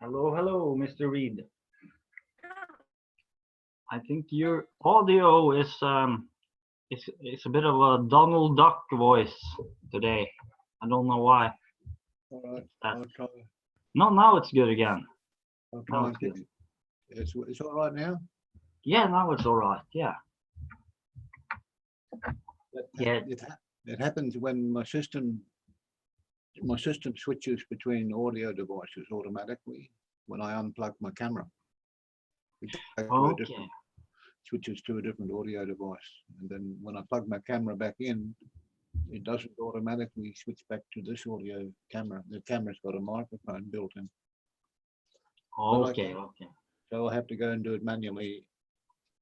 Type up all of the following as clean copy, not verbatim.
Hello, hello, Mr. Reed. I think your audio is it's a bit of a Donald Duck voice today. I don't know why. All right, That. I'll try. No, now it's good again. I'll Now try it's and good. it's all right now. Yeah, now it's all right. Yeah. Yeah. It happens when my system switches between audio devices automatically when I unplug my camera. It goes to a Okay. different, switches to a different audio device, and then when I plug my camera back in, it doesn't automatically switch back to this audio camera. The camera's got a microphone built in. Okay. Okay. So I'll have to go and do it manually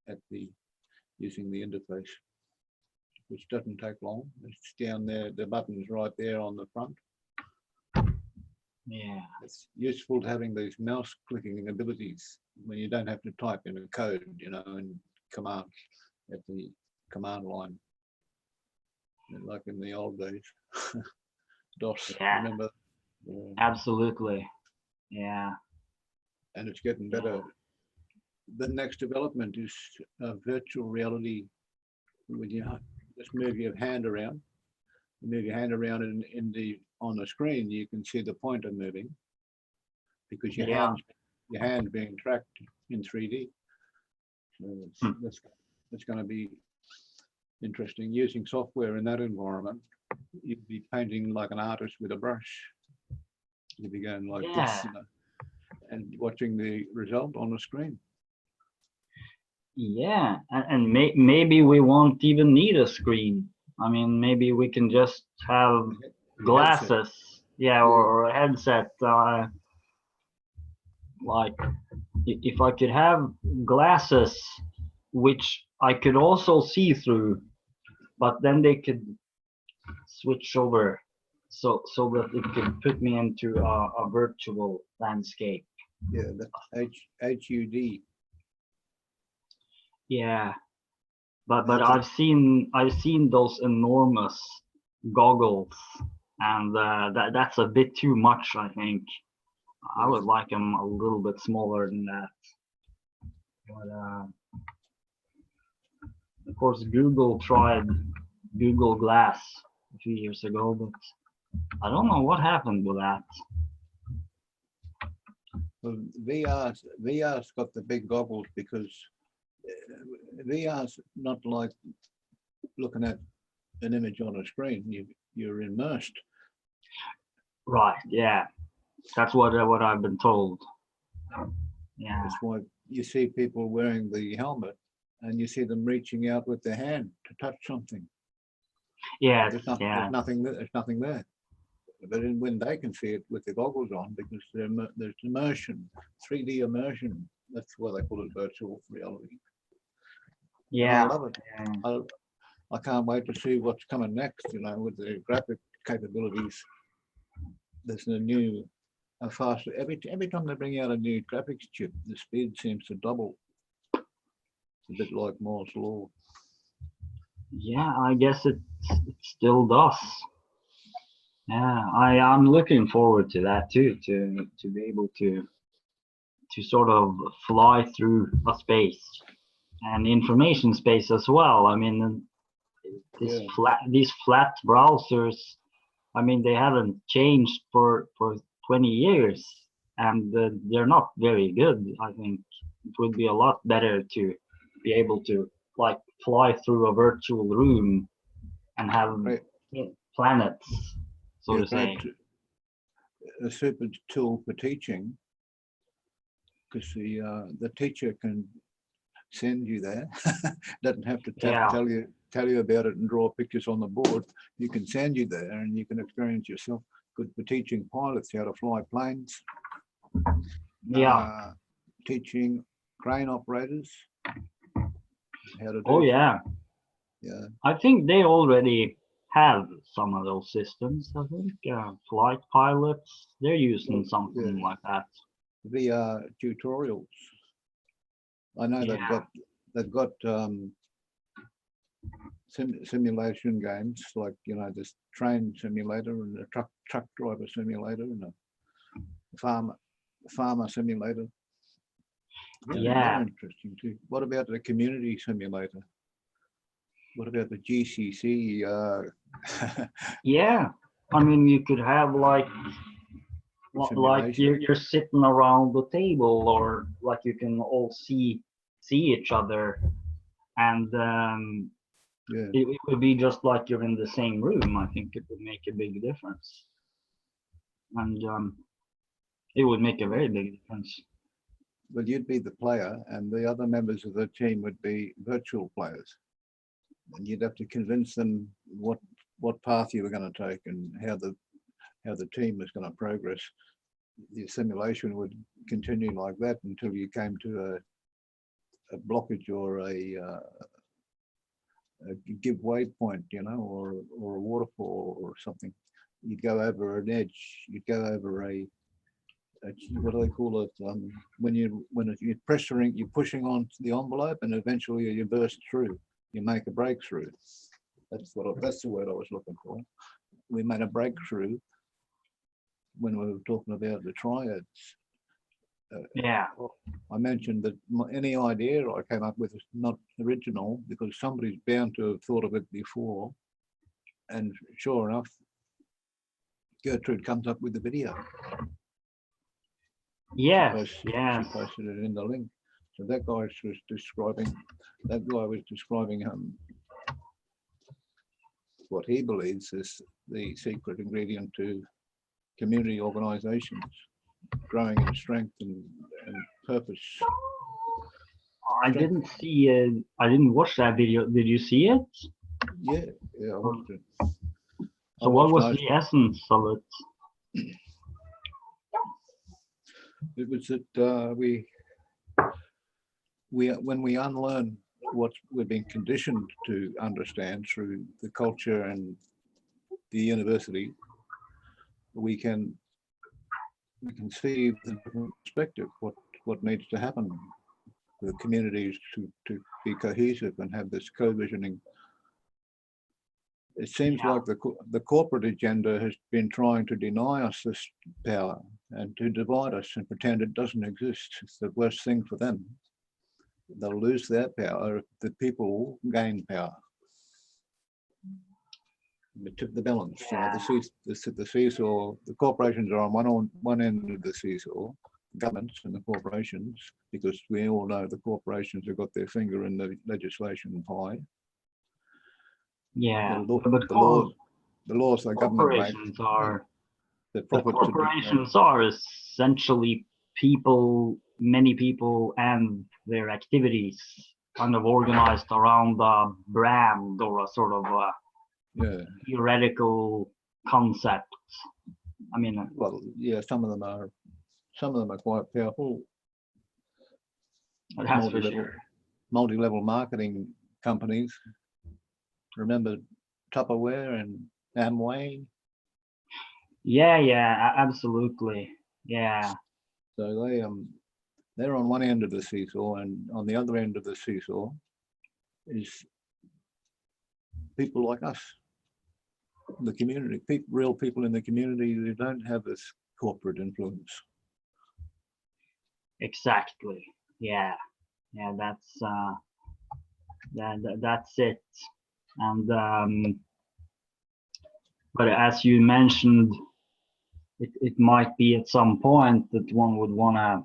at using the interface, which doesn't take long. It's down there, the button's right there on the front. Yeah. It's useful to having these mouse clicking abilities when you don't have to type in a code, in commands at the command line, like in the old days. DOS, Yeah. remember? Absolutely. Yeah. And it's getting better. The next development is virtual reality. When you just move your hand around, on the screen, you can see the pointer moving because your hand being tracked in 3D. So that's going to be interesting. Using software in that environment, you'd be painting like an artist with a brush. You'd be going like this, and watching the result on the screen. Yeah, and maybe we won't even need a screen. I mean, maybe we can just have glasses, or a headset. Like, if I could have glasses, which I could also see through, but then they could switch over, so that it could put me into a virtual landscape. Yeah, the HUD. Yeah, but I've seen those enormous goggles, and that's a bit too much, I think. I would like them a little bit smaller than that. But of course, Google tried Google Glass a few years ago, but I don't know what happened with that. Well, VR's got the big goggles because VR's not like looking at an image on a screen. You're immersed. Right. Yeah. That's what I've been told. Yeah. That's why you see people wearing the helmet and you see them reaching out with their hand to touch something. Yeah. There's nothing there. But when they can see it with the goggles on, because there's immersion, 3D immersion. That's why they call it virtual reality. Yeah. And I love it. Yeah. I can't wait to see what's coming next, with the graphic capabilities. There's a new, faster, every time they bring out a new graphics chip, the speed seems to double. It's a bit like Moore's law. Yeah, I guess it still does. Yeah, I'm looking forward to that too, to be able to sort of fly through a space and information space as well. I mean, these flat browsers, I mean, they haven't changed for 20 years, and they're not very good. I think it would be a lot better to be able to like fly through a virtual room and have planets, so to say. A super tool for teaching, because the teacher can send you there. Doesn't have to tell you about it and draw pictures on the board. You can send you there and you can experience yourself. Good for teaching pilots how to fly planes. Yeah. Teaching crane operators how to do. Oh yeah. Yeah. I think they already have some of those systems. I think flight pilots, they're using something like that. VR tutorials. I know they've got simulation games, like, you know, this train simulator and a truck driver simulator and a farmer simulator. They're interesting too. What about the community simulator? What about the GCC? Yeah, I mean, you could have like you're sitting around the table, or like you can all see each other, and it would be just like you're in the same room. I think it would make a big difference, and it would make a very big difference. Well, you'd be the player, and the other members of the team would be virtual players, and you'd have to convince them what path you were going to take and how the team was going to progress. The simulation would continue like that until you came to a blockage or a give way point, you know, or a waterfall or something. You'd go over an edge. You'd go over a what do they call it? When you're pressuring, you're pushing on the envelope, and eventually you burst through. You make a breakthrough. That's the word I was looking for. We made a breakthrough when we were talking about the triads. I mentioned that any idea I came up with is not original, because somebody's bound to have thought of it before. And sure enough, Gertrude comes up with the video. She posted it in the link. So that guy was describing what he believes is the secret ingredient to community organizations growing in strength and purpose. I didn't watch that video. Did you see it? Yeah, I watched it. So what was the essence of it? It was that when we unlearn what we've been conditioned to understand through the culture and the university, we can see the different perspective, what needs to happen for the communities to be cohesive and have this co-visioning. It seems like the corporate agenda has been trying to deny us this power and to divide us and pretend it doesn't exist. It's the worst thing for them. They'll lose their power if the people gain power. The balance, you know, the seesaw, the corporations are on one end of the seesaw, governments and the corporations, because we all know the corporations have got their finger in the legislation pie. Yeah, the laws the government makes. The corporations are essentially people, many people, and their activities kind of organized around a brand or a sort of theoretical concept. I mean, well, yeah, some of them are quite powerful. That's for sure. Multi-level marketing companies. Remember Tupperware and Amway? Yeah, absolutely. Yeah. So they're on one end of the seesaw, and on the other end of the seesaw is people like us, the community, real people in the community who don't have this corporate influence. Exactly. Yeah. That's it. And but as you mentioned, it might be at some point that one would want to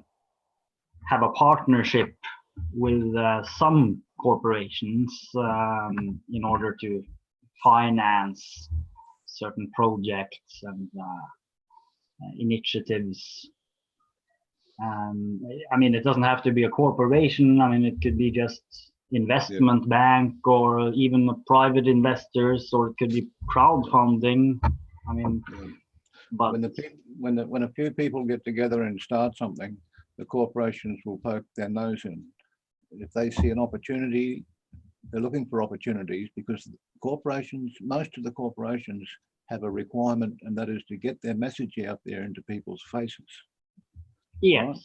have a partnership with some corporations in order to finance certain projects and initiatives. I mean, it doesn't have to be a corporation. I mean, it could be just investment bank or even private investors, or it could be crowdfunding. I mean, but when a few people get together and start something, the corporations will poke their nose in. If they see an opportunity, they're looking for opportunities, because most of the corporations have a requirement, and that is to get their message out there into people's faces. Yes,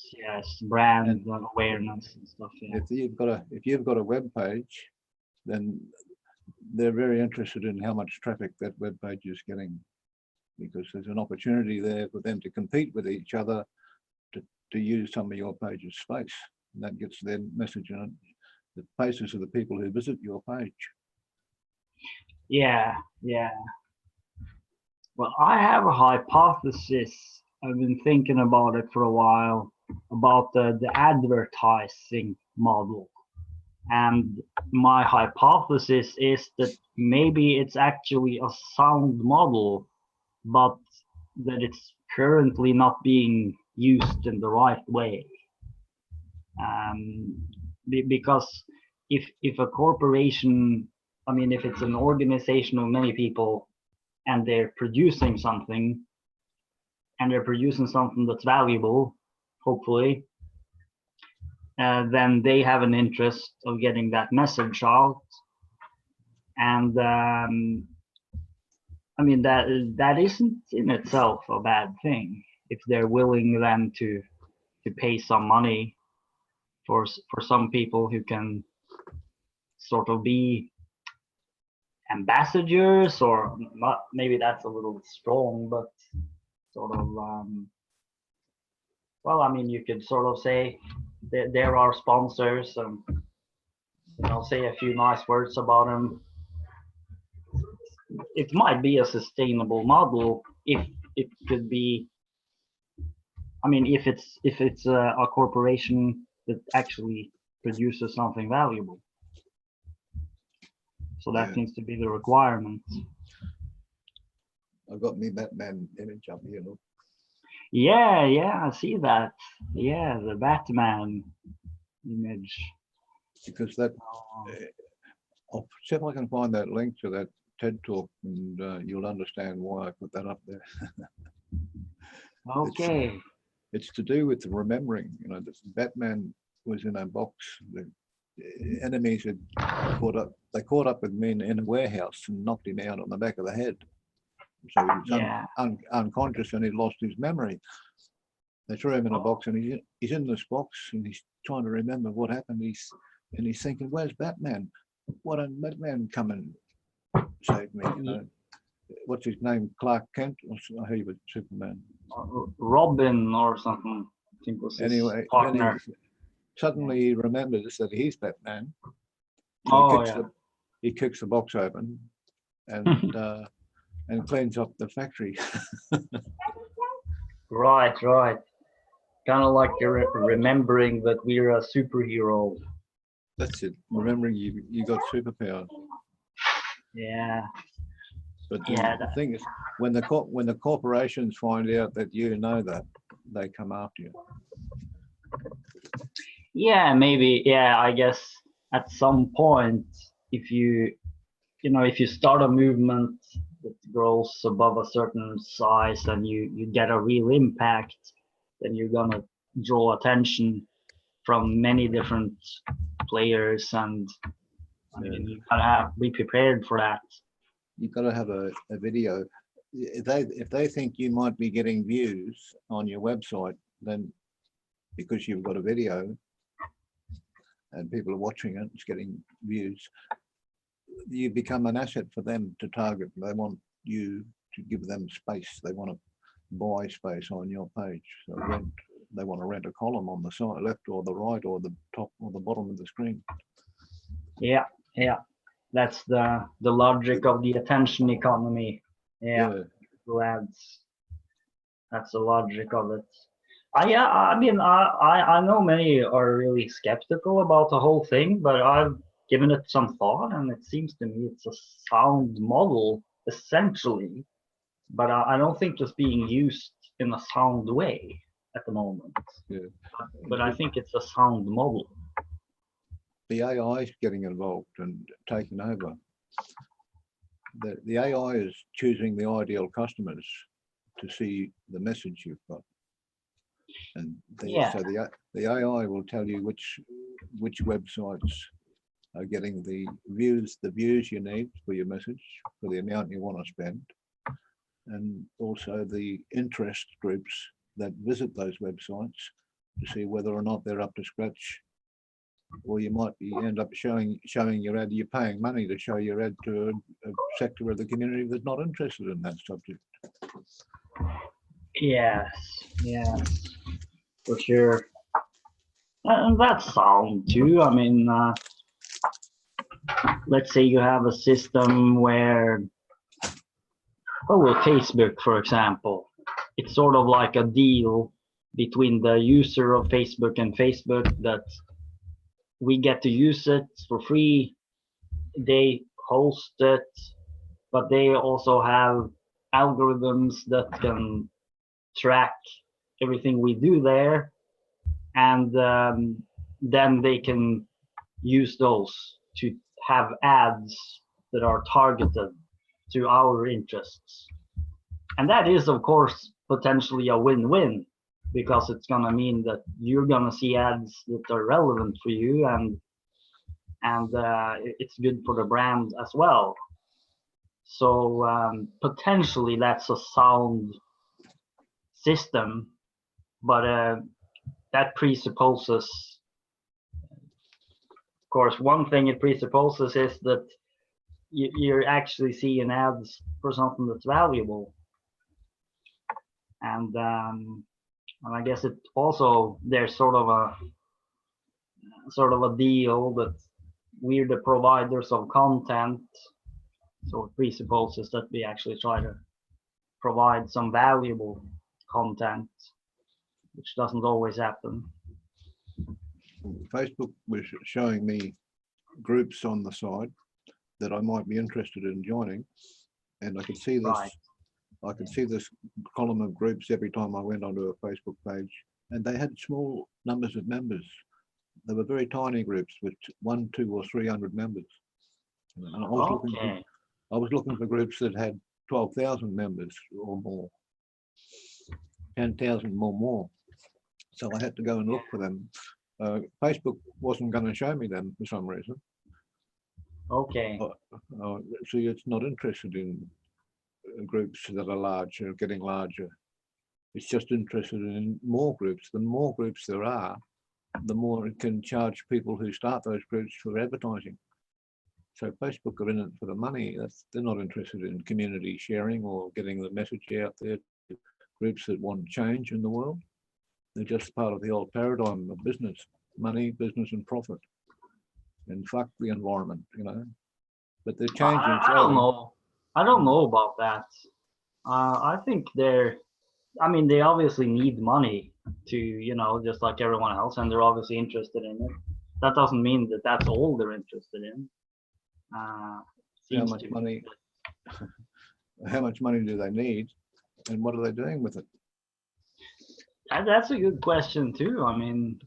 brand awareness and stuff. Yeah. If you've got a web page, then they're very interested in how much traffic that web page is getting, because there's an opportunity there for them to compete with each other to use some of your page's space. And that gets their message in the faces of the people who visit your page. Yeah, yeah. Well, I have a hypothesis. I've been thinking about it for a while, about the advertising model. And my hypothesis is that maybe it's actually a sound model, but that it's currently not being used in the right way. Because if a corporation, I mean, if it's an organization of many people and they're producing something, and they're producing something that's valuable, hopefully, then they have an interest of getting that message out. And I mean, that isn't in itself a bad thing if they're willing then to pay some money for some people who can sort of be ambassadors, or not, maybe that's a little strong, but sort of well, I mean, you could sort of say there are sponsors, and say a few nice words about them. It might be a sustainable model if it could be. I mean, if it's a corporation that actually produces something valuable. So that seems to be the requirement. I've got me Batman image up here, look. Yeah, yeah, I see that. Yeah, the Batman image. Because that, I'll see if I can find that link to that TED talk, and you'll understand why I put that up there. Okay. It's to do with remembering. The Batman was in a box. The enemies had caught up. They caught up with me in a warehouse and knocked him out on the back of the head. So he was unconscious, and he lost his memory. They threw him in a box, and he's in this box, and he's trying to remember what happened. He's thinking, "Where's Batman? Why don't Batman come and save me?" What's his name? Clark Kent? I heard he was Superman. Robin or something. I think was his partner. Suddenly he remembers that he's Batman. He kicks the box open and cleans up the factory. Right. Kind of like you're remembering that we're a superhero. That's it. Remembering you got superpowers. Yeah. But the thing is, when the corporations find out that you know that, they come after you. Yeah, maybe. Yeah, I guess at some point, if you start a movement that grows above a certain size and you get a real impact, then you're gonna draw attention from many different players, and I mean, you gotta be prepared for that. You've got to have a video. If they think you might be getting views on your website, then because you've got a video and people are watching it, it's getting views, you become an asset for them to target. They want you to give them space. They want to buy space on your page. So they want to rent a column on the side, left or the right or the top or the bottom of the screen. Yeah. That's the logic of the attention economy. Yeah. That's the logic of it. I mean, I know many are really skeptical about the whole thing, but I've given it some thought, and it seems to me it's a sound model essentially, but I don't think it's being used in a sound way at the moment. Yeah. But I think it's a sound model. The AI is getting involved and taking over. The AI is choosing the ideal customers to see the message you've got. And so the AI will tell you which websites are getting the views you need for your message, for the amount you want to spend, and also the interest groups that visit those websites to see whether or not they're up to scratch or you might end up showing your ad. You're paying money to show your ad to a sector of the community that's not interested in that subject. Yes, yes, for sure. And that's sound too. I mean, let's say you have a system where, well, with Facebook, for example, it's sort of like a deal between the user of Facebook and Facebook that we get to use it for free. They host it, but they also have algorithms that can track everything we do there, and then they can use those to have ads that are targeted to our interests. And that is, of course, potentially a win-win, because it's going to mean that you're going to see ads that are relevant for you, and it's good for the brand as well. So potentially that's a sound system, but that presupposes, of course, one thing it presupposes is that you're actually seeing ads for something that's valuable. And I guess it also, there's sort of a deal that we're the providers of content, so it presupposes that we actually try to provide some valuable content, which doesn't always happen. Facebook was showing me groups on the side that I might be interested in joining, and I could see this. Right. I could see this column of groups every time I went onto a Facebook page, and they had small numbers of members. They were very tiny groups with 1, 2, or 300 members. And I was looking for groups that had 12,000 members or more, 10,000 or more. So I had to go and look for them. Facebook wasn't going to show me them for some reason. Okay. So it's not interested in groups that are large or getting larger. It's just interested in more groups. The more groups there are, the more it can charge people who start those groups for advertising. So Facebook are in it for the money. They're not interested in community sharing or getting the message out there to groups that want change in the world. They're just part of the old paradigm of business, money, business, and profit. And fuck the environment, you know. But they're changing. I don't know. I don't know about that. I think they obviously need money to, just like everyone else, and they're obviously interested in it. That doesn't mean that that's all they're interested in. How much money do they need, and what are they doing with it? That's a good question too. I mean,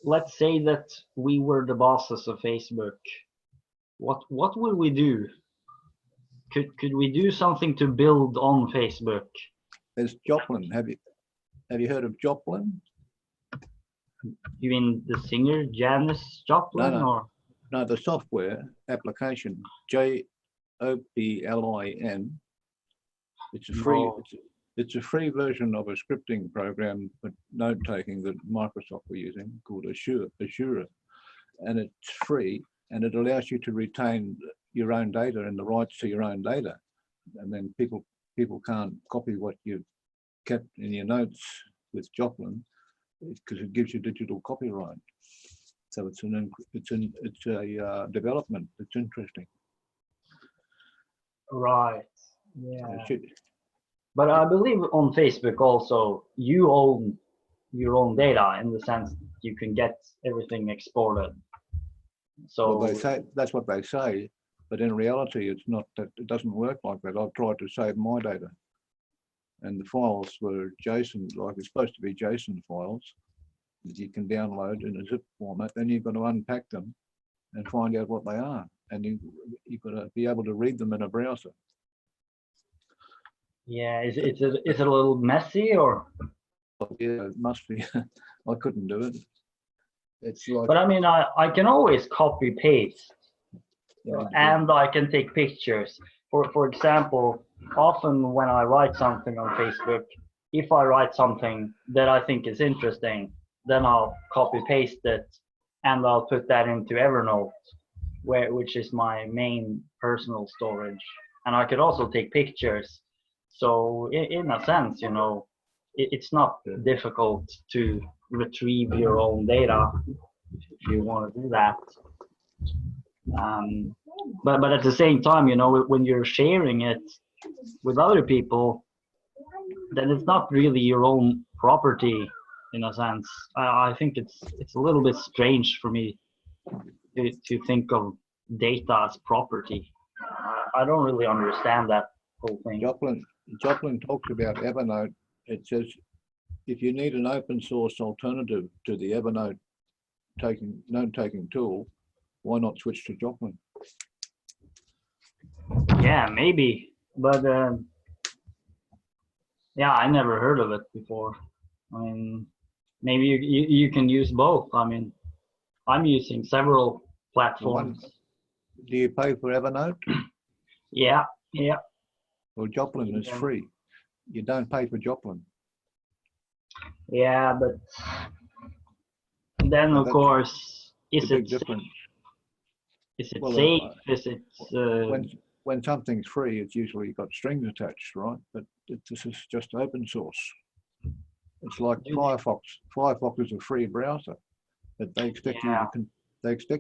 let's say that we were the bosses of Facebook. What will we do? Could we do something to build on Facebook? There's Joplin. Have you heard of Joplin? You mean the singer Janis Joplin? No. No, the software application, Joplin. It's a free. No. It's a free version of a scripting program for note taking that Microsoft were using called Azure, and it's free, and it allows you to retain your own data and the rights to your own data, and then people can't copy what you've kept in your notes with Joplin because it gives you digital copyright. So it's a development that's interesting. Right. Yeah. But I believe on Facebook also you own your own data in the sense that you can get everything exported. So well, they say that's what they say, but in reality, it's not. That it doesn't work like that. I've tried to save my data, and the files were JSON, like it's supposed to be JSON files that you can download in a zip format. Then you've got to unpack them and find out what they are, and you've got to be able to read them in a browser. Yeah, is it a little messy or? Yeah, it must be. I couldn't do it. It's like. But I mean, I can always copy paste, Yeah, and I can take pictures. For example, often when I write something on Facebook, if I write something that I think is interesting, then I'll copy paste it and I'll put that into Evernote, which is my main personal storage. And I could also take pictures. So in a sense, it's not difficult to retrieve your own data if you want to do that. But at the same time, when you're sharing it with other people, then it's not really your own property in a sense. I think it's a little bit strange for me to think of data as property. I don't really understand that whole thing. Joplin talks about Evernote. It says if you need an open source alternative to the Evernote note-taking tool, why not switch to Joplin? Yeah, maybe, but yeah, I never heard of it before. I mean, maybe you can use both. I mean, I'm using several platforms. Do you pay for Evernote? Yeah. Well, Joplin is free. You don't pay for Joplin. Yeah, but then of course, is it different? Is it safe? Is it when something's free, it's usually got strings attached, right? But this is just open source. It's like Firefox. Firefox is a free browser, but they expect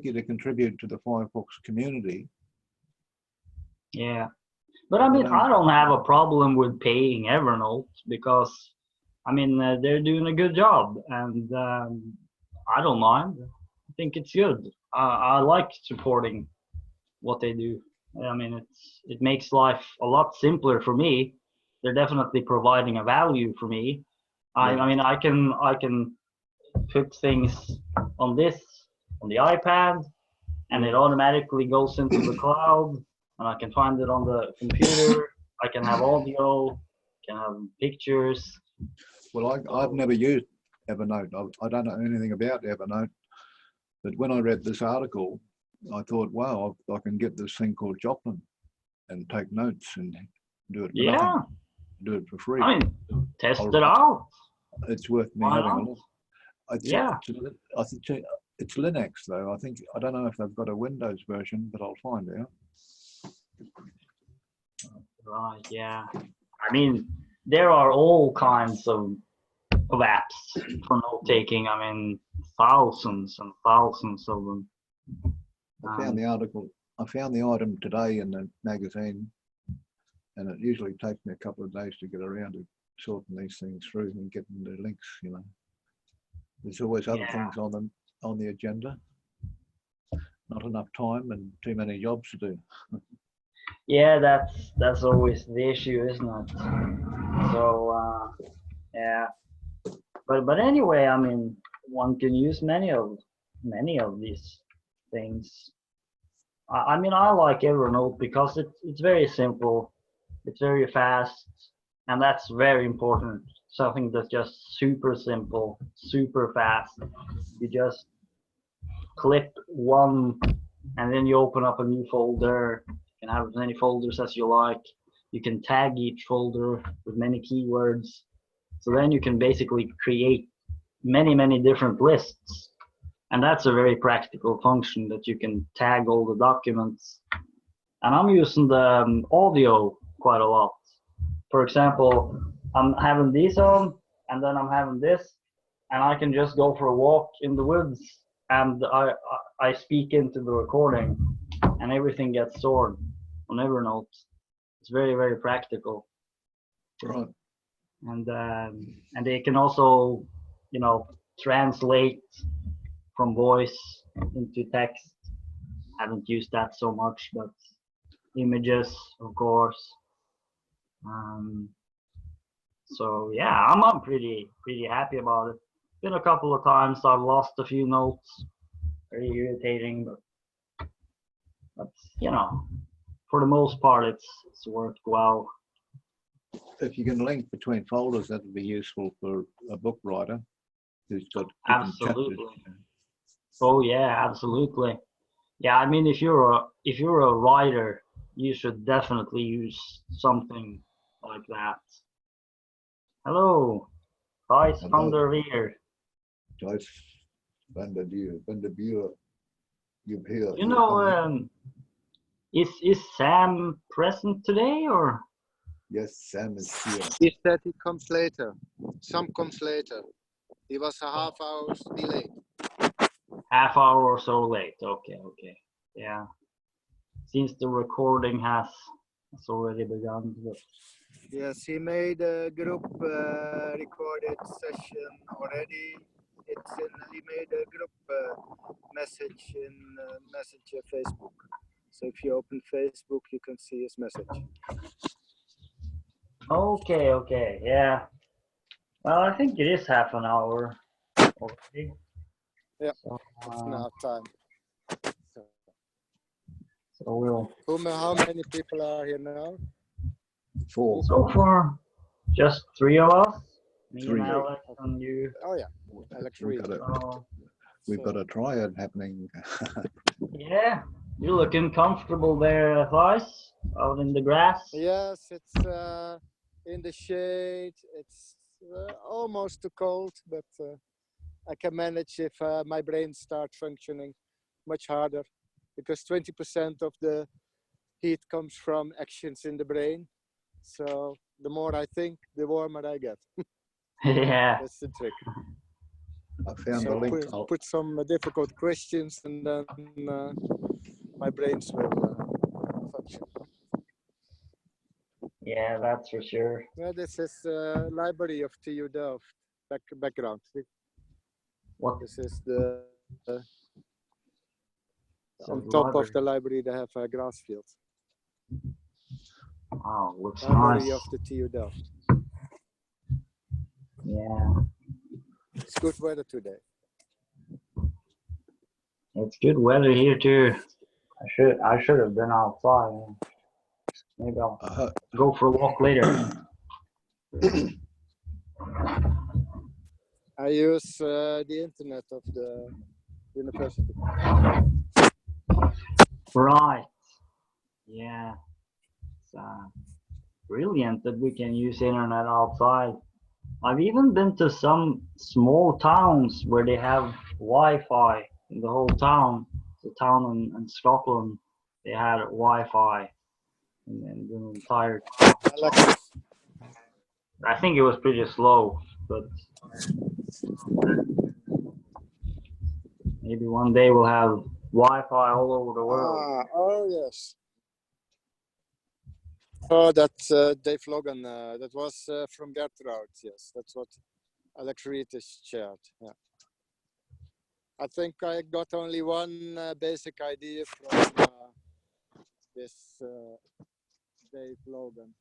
you to contribute to the Firefox community. Yeah, but I mean, I don't have a problem with paying Evernote because, I mean, they're doing a good job, and I don't mind. I think it's good. I like supporting what they do. I mean, it makes life a lot simpler for me. They're definitely providing a value for me. I mean, I can put things on the iPad, and it automatically goes into the cloud, and I can find it on the computer. I can have audio, can have pictures. Well, I've never used Evernote. I don't know anything about Evernote, but when I read this article, I thought, wow, I can get this thing called Joplin and take notes and do it for nothing. Do it for free. I mean, test it out. It's worth me having a look. Yeah. I think it's Linux though. I don't know if they've got a Windows version, but I'll find out. Right. Yeah. I mean, there are all kinds of apps for note taking. I mean, thousands and thousands of them. I found the article. I found the item today in the magazine, and it usually takes me a couple of days to get around to sorting these things through and getting the links. There's always other things on the agenda. Not enough time and too many jobs to do. Yeah, that's always the issue, isn't it? So yeah, but anyway, I mean, one can use many of these things. I mean, I like Evernote because it's very simple, it's very fast, and that's very important. Something that's just super simple, super fast. You just click one, and then you open up a new folder. You can have as many folders as you like. You can tag each folder with many keywords. So then you can basically create many different lists. And that's a very practical function that you can tag all the documents. And I'm using the audio quite a lot. For example, I'm having these on, and then I'm having this, and I can just go for a walk in the woods, and I speak into the recording, and everything gets stored on Evernote. It's very practical. Right. And they can also, translate from voice into text. I haven't used that so much, but images, of course. So yeah, I'm pretty happy about it. Been a couple of times I've lost a few notes. Very irritating, but for the most part, it's worked well. If you can link between folders, that would be useful for a book writer who's got absolutely chapters. Oh yeah, absolutely. Yeah, I mean, if you're a writer, you should definitely use something like that. Hello, Thijs van der Veer. Thijs When the viewer, you hear. You know, is Sam present today or? Yes, Sam is here. He said he comes later. Sam comes later. He was a half hour delayed. Half hour or so late. Okay, okay. Yeah. Since the recording has already begun. But... Yes, he made a group recorded session already. He made a group message in Messenger Facebook. So if you open Facebook, you can see his message. Okay, okay, yeah. Well, I think it is half an hour already. Yeah, so, it's now time. So we'll. How many people are here now? 4. So far, just 3 of us. Me 3. and Alex and you. Oh yeah, Alex Reed. We've got a triad happening. Yeah, you're looking comfortable there, Vice, out in the grass. Yes, it's in the shade. It's almost too cold, but I can manage if my brain starts functioning much harder, because 20% of the heat comes from actions in the brain. So the more I think, the warmer I get. Yeah. That's the trick. I found the link. Put some difficult questions, and then my brains will function. Yeah, that's for sure. Yeah, this is library of TU Delft background. What? This is the on top library. of the library. They have a grass field. Wow, looks library nice. of the TU Delft. Yeah. It's good weather today. It's good weather here too. I should have been outside. Maybe I'll go for a walk later. I use the internet of the university. Right. Yeah. It's brilliant that we can use internet outside. I've even been to some small towns where they have Wi-Fi in the whole town. The town in Scotland, they had Wi-Fi in the entire town. I think it was pretty slow, but maybe one day we'll have Wi-Fi all over the world. Oh yes. Oh, that's Dave Logan. That was from Gertrude. Yes, that's what Alex Reed is shared. Yeah. I think I got only one basic idea from this Dave Logan.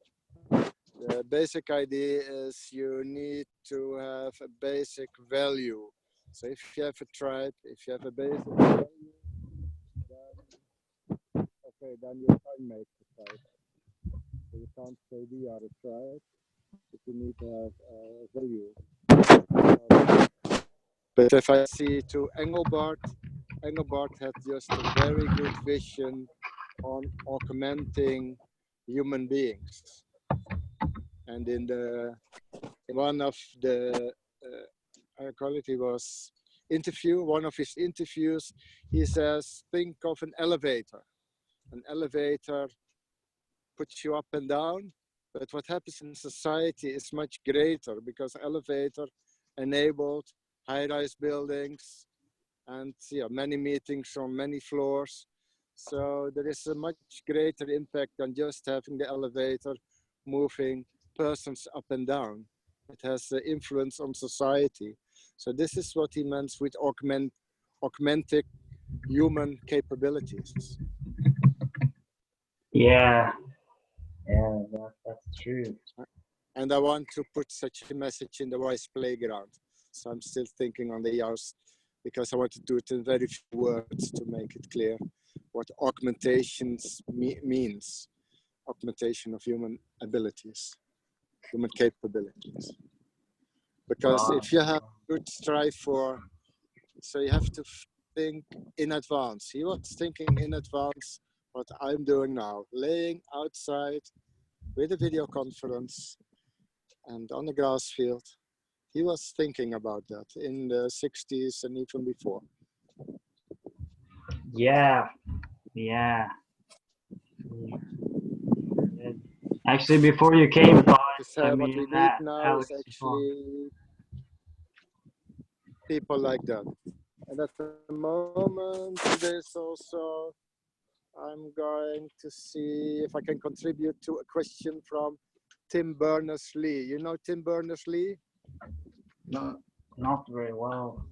The basic idea is you need to have a basic value. So if you have a tribe, if you have a basic value, then you can make the tribe. So you can't say we are a tribe, but you need to have a value. But if I see to Engelbart had just a very good vision on augmenting human beings. And in one of the quality was one of his interviews, he says, think of an elevator. An elevator puts you up and down, but what happens in society is much greater, because elevator enabled high-rise buildings and many meetings on many floors. So there is a much greater impact than just having the elevator moving persons up and down. It has an influence on society. So this is what he meant with augmenting human capabilities. Yeah, that's true. And I want to put such a message in the Wise Playground. So I'm still thinking on the hours, because I want to do it in very few words to make it clear what augmentations means. Augmentation of human abilities, human capabilities. Because if you have good strive for, so you have to think in advance. He was thinking in advance what I'm doing now, laying outside with a video conference and on the grass field, He was thinking about that in the 60s and even before. Yeah, yeah. Yeah. Actually, before you came, Just, I what mean, we need now Alex is as well. actually people like that. And at the moment, there's also, I'm going to see if I can contribute to a question from Tim Berners-Lee. You know Tim Berners-Lee? No, Not very well.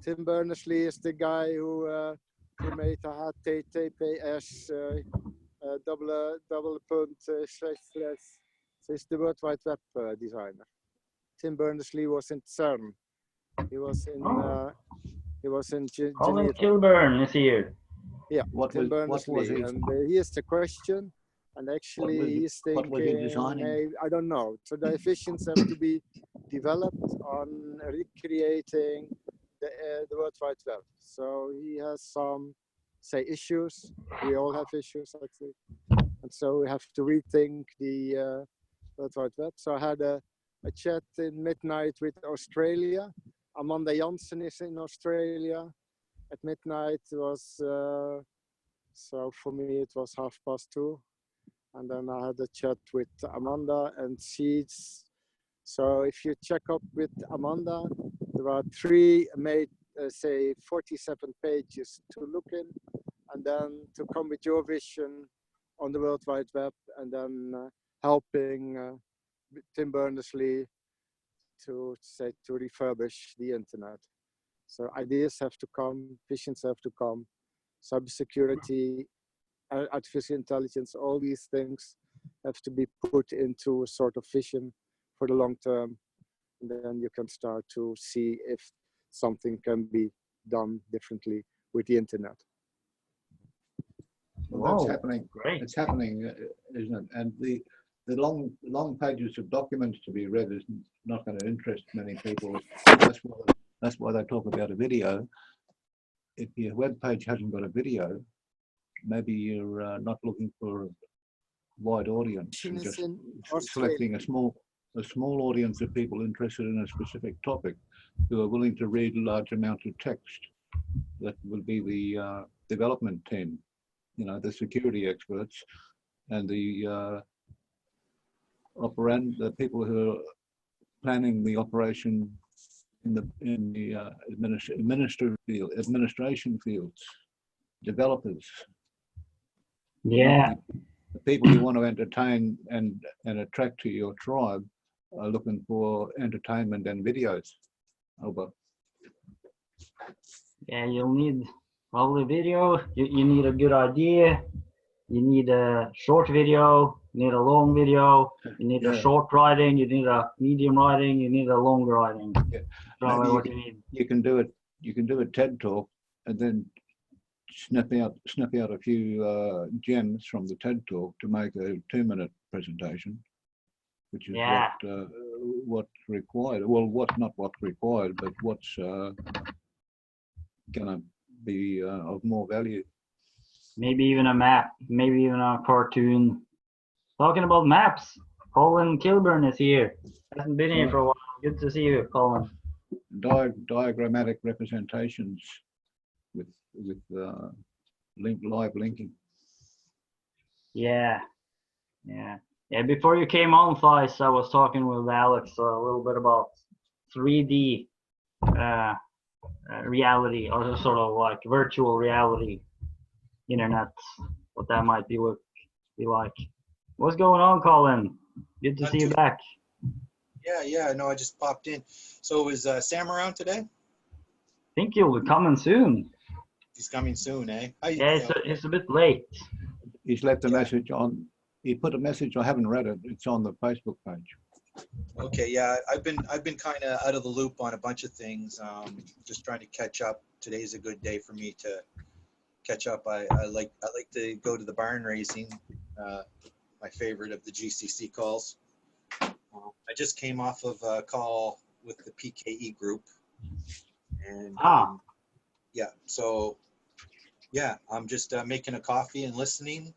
Tim Berners-Lee is the guy who made de HTTPS dubbele punt slash. He's the World Wide Web designer. Tim Berners-Lee was in CERN. He was in Colin Geneva. Kilburn is here. Yeah, what Tim was Berners-Lee, he? and here's the question. And actually, he's What was he thinking, designing? hey, I don't know. So the efficiencies have to be developed on recreating the World Wide Web. So he has some, say, issues. We all have issues, actually. And so we have to rethink the World Wide Web. So I had a chat in midnight with Australia. Amanda Janssen is in Australia. At midnight it was, so for me it was 2:30. And then I had a chat with Amanda, and she's, so if you check up with Amanda, there are 3 made, say 47 pages to look in, and then to come with your vision on the World Wide Web, and then helping Tim Berners-Lee to refurbish the internet. So ideas have to come, visions have to come, cybersecurity, artificial intelligence, all these things have to be put into a sort of vision for the long term. And then you can start to see if something can be done differently with the internet. Well, that's happening. Great. It's happening, isn't it? And the long pages of documents to be read is not going to interest many people. That's why they talk about a video. If your web page hasn't got a video, maybe you're not looking for a wide audience. You're just selecting a small audience of people interested in a specific topic who are willing to read large amounts of text. That will be the development team, the security experts, and the people who are planning the operation in the administration fields, developers. Yeah. The people you want to entertain and attract to your tribe are looking for entertainment and videos. Over. Yeah, you'll need probably video. You need a good idea. You need a short video. You need a long video. You need a short writing. You need a medium writing. You need a long writing. Yeah. Probably what you need. You can do it. You can do a TED talk and then snap out a few gems from the TED talk to make a 2-minute presentation, which is what's required. Well, not what's required, but what's going to be of more value. Maybe even a map. Maybe even a cartoon. Talking about maps, Colin Kilburn is here. Hasn't been here for a while. Good to see you, Colin. Diagrammatic representations with live linking. Yeah. Before you came on, Thijs, I was talking with Alex a little bit about 3D reality, or sort of like virtual reality, internet, what that might be like. What's going on, Colin? Good to see you back. Yeah. No, I just popped in. So is Sam around today? I think he'll be coming soon. He's coming soon, eh? It's a bit late. He's left a message on. He put a message. I haven't read it. It's on the Facebook page. Okay, yeah. I've been kind of out of the loop on a bunch of things. Just trying to catch up. Today's a good day for me to catch up. I like to go to the barn raising. My favorite of the GCC calls. I just came off of a call with the PKE group, and so I'm just making a coffee and listening,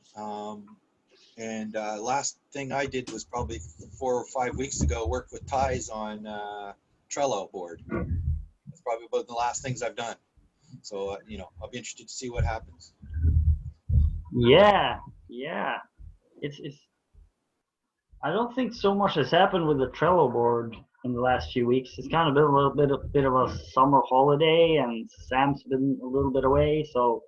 And last thing I did was probably 4 or 5 weeks ago, worked with Ties on Trello board. That's probably about the last things I've done. So, I'll be interested to see what happens. Yeah, yeah. It's. I don't think so much has happened with the Trello board in the last few weeks. It's kind of been a little bit of a summer holiday, and Sam's been a little bit away, so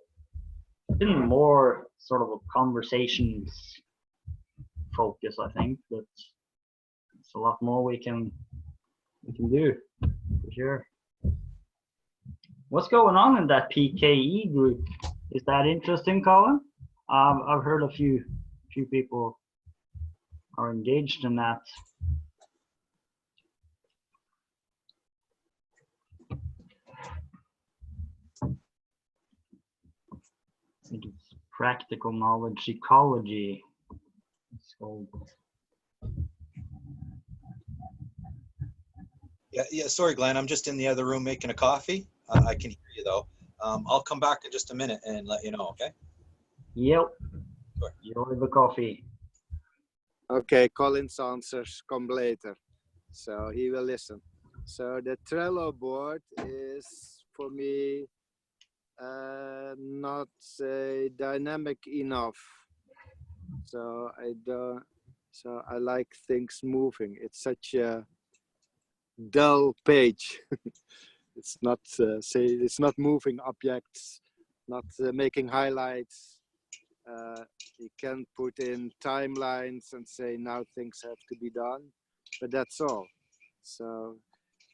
it's been more sort of a conversations focus, I think. But it's a lot more we can do for sure. What's going on in that PKE group? Is that interesting, Colin? I've heard a few people are engaged in that. I think it's practical knowledge ecology. It's called. Yeah. Sorry, Glenn. I'm just in the other room making a coffee. I can hear you though. I'll come back in just a minute and let you know. Okay. Yep. Sure. Enjoy the coffee. Okay, Colin's answers come later, so he will listen. So the Trello board is for me not dynamic enough. So I don't. So I like things moving. It's such a dull page. It's not it's not moving objects, not making highlights. You can put in timelines and say now things have to be done, but that's all. So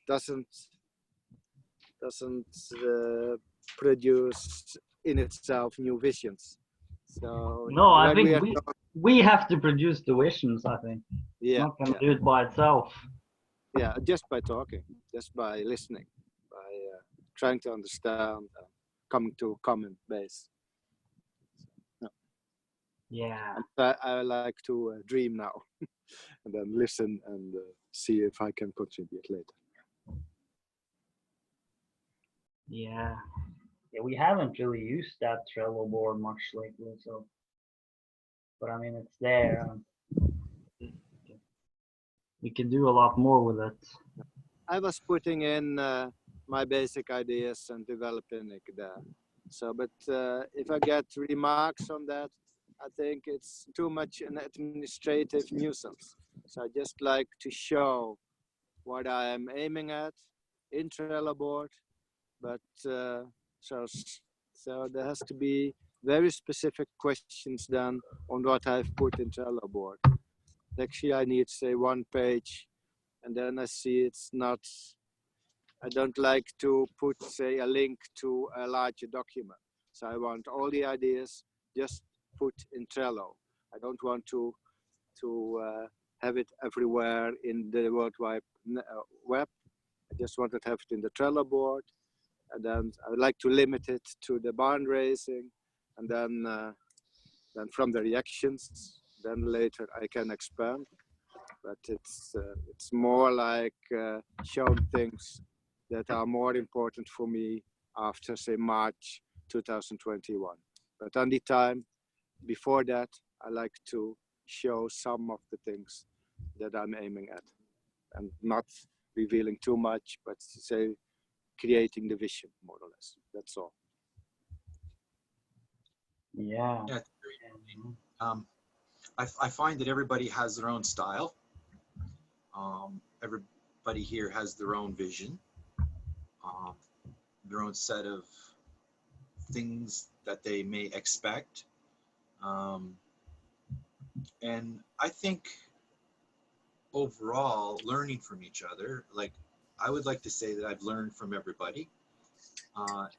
doesn't produce in itself new visions. So No, I when think we have to produce the visions. I think it's not going to do it by itself. Yeah, just by talking, just by listening, by trying to understand, coming to a common base. Yeah. I like to dream now and then listen and see if I can contribute later. Yeah. Yeah, we haven't really used that Trello board much lately, so. But I mean, it's there. We can do a lot more with it. I was putting in my basic ideas and developing it there. So, but if I get remarks on that, I think it's too much an administrative nuisance. So I just like to show what I am aiming at in Trello board, but so there has to be very specific questions done on what I've put in Trello board. Actually, I need say 1 page, and then I see it's not. I don't like to put say a link to a larger document. So I want all the ideas just put in Trello. I don't want to have it everywhere in the World Wide Web. I just want to have it in the Trello board, and then I would like to limit it to the barn raising, and then from the reactions, then later I can expand. But it's more like showing things that are more important for me after say March 2021. But on the time before that, I like to show some of the things that I'm aiming at, and not revealing too much, but say creating the vision more or less. That's all. Yeah. I find that everybody has their own style. Everybody here has their own vision, their own set of things that they may expect. And I think overall, learning from each other, like I would like to say that I've learned from everybody.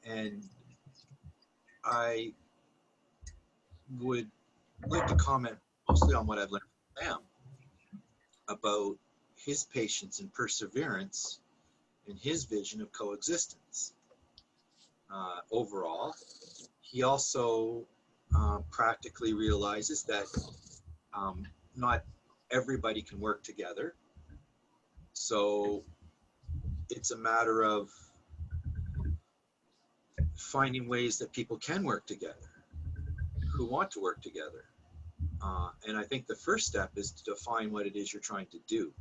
And I would like to comment mostly on what I've learned from Sam about his patience and perseverance and his vision of coexistence. Overall, he also practically realizes that not everybody can work together. So it's a matter of finding ways that people can work together, who want to work together. And I think the first step is to define what it is you're trying to do.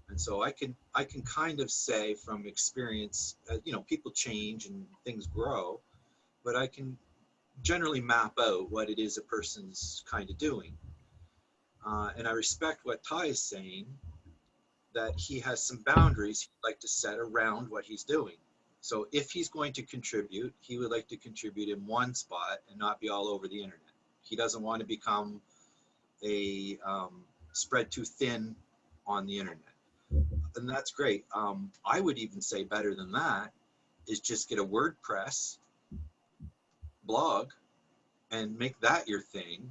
And so I can kind of say from experience, you know, people change and things grow, but I can generally map out what it is a person's kind of doing. And I respect what Ty is saying, that he has some boundaries he'd like to set around what he's doing. So if he's going to contribute, he would like to contribute in one spot and not be all over the internet. He doesn't want to become a spread too thin on the internet. And that's great. I would even say better than that is just get a WordPress blog and make that your thing.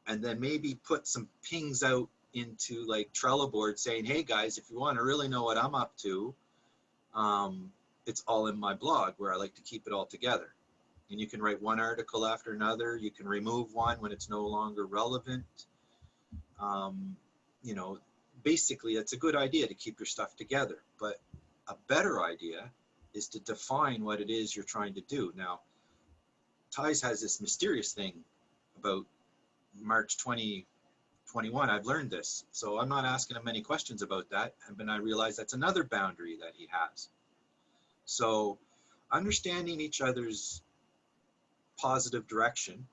And then maybe put some pings out into like Trello board saying, hey guys, if you want to really know what I'm up to, it's all in my blog where I like to keep it all together. And you can write one article after another. You can remove one when it's no longer relevant. You know, basically it's a good idea to keep your stuff together, but a better idea is to define what it is you're trying to do. Now, Ty's has this mysterious thing about March 2021. I've learned this, so I'm not asking him many questions about that, and I realize that's another boundary that he has. So understanding each other's positive direction,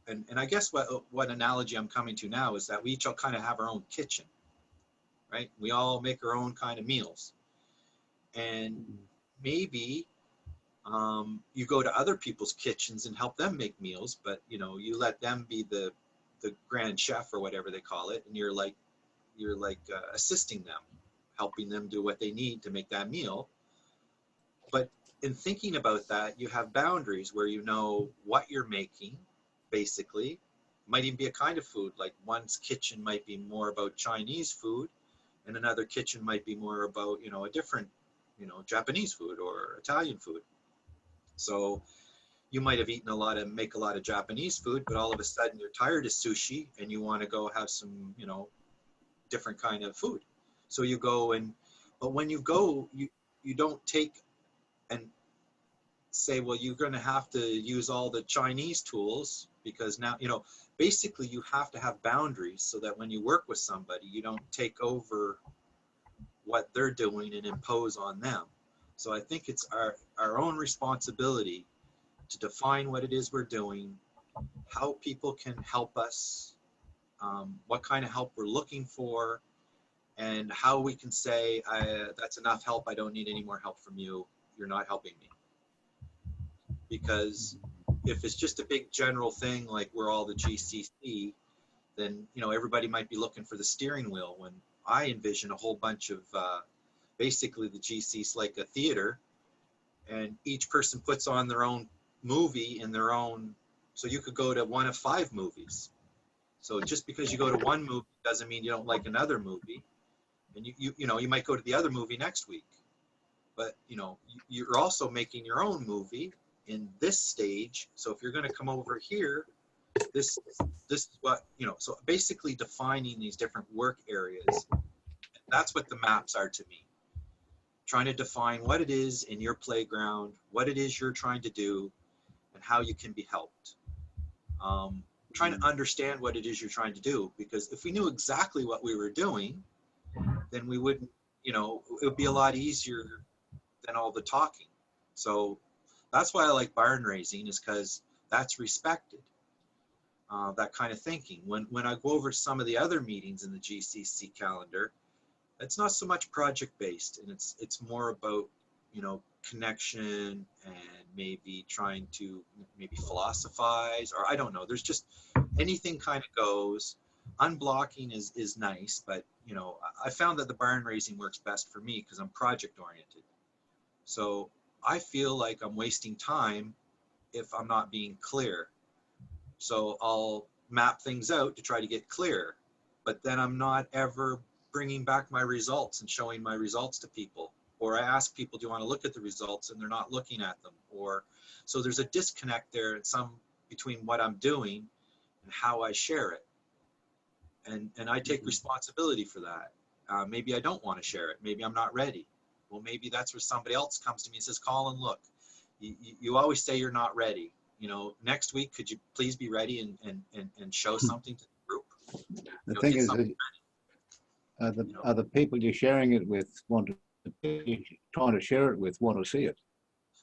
and I guess what analogy I'm coming to now is that we each all kind of have our own kitchen, right? We all make our own kind of meals. And maybe you go to other people's kitchens and help them make meals, but you know, you let them be the grand chef or whatever they call it, and you're like assisting them, helping them do what they need to make that meal. But in thinking about that, you have boundaries where you know what you're making. Basically, it might even be a kind of food. Like one's kitchen might be more about Chinese food, and another kitchen might be more about, you know, a different, you know, Japanese food or Italian food. So you might have eaten make a lot of Japanese food, but all of a sudden you're tired of sushi and you want to go have some, you know, different kind of food. So you go but when you go, you don't take and say, well, you're going to have to use all the Chinese tools, because now, you know, basically you have to have boundaries so that when you work with somebody, you don't take over what they're doing and impose on them. So I think it's our own responsibility to define what it is we're doing, how people can help us, what kind of help we're looking for, and how we can say, that's enough help, I don't need any more help from you, you're not helping me. Because if it's just a big general thing like we're all the GCC, then, you know, everybody might be looking for the steering wheel, when I envision a whole bunch of basically the GC's like a theater, and each person puts on their own movie in their own, so you could go to one of 5 movies. So just because you go to one movie doesn't mean you don't like another movie, and you know, you might go to the other movie next week, but you know, you're also making your own movie in this stage. So if you're going to come over here, this is what, you know, so basically defining these different work areas. That's what the maps are to me. Trying to define what it is in your playground, what it is you're trying to do, and how you can be helped. Trying to understand what it is you're trying to do, because if we knew exactly what we were doing, then we wouldn't, you know, it would be a lot easier than all the talking. So that's why I like barn raising, is because that's respected. That kind of thinking. When I go over some of the other meetings in the GCC calendar, it's not so much project based, and it's more about, you know, connection and maybe trying to maybe philosophize, or I don't know. There's just anything kind of goes. Unblocking is nice, but you know, I found that the barn raising works best for me because I'm project oriented. So I feel like I'm wasting time if I'm not being clear. So I'll map things out to try to get clear, but then I'm not ever bringing back my results and showing my results to people. Or I ask people, do you want to look at the results, and they're not looking at them. Or so there's a disconnect there between what I'm doing and how I share it. And I take responsibility for that. Maybe I don't want to share it. Maybe I'm not ready. Well, maybe that's where somebody else comes to me and says, Colin, look, you always say you're not ready. you know, next week, could you please be ready and show something to the group? The know, thing get is, something are the people you're sharing it with trying to share it with want to see it?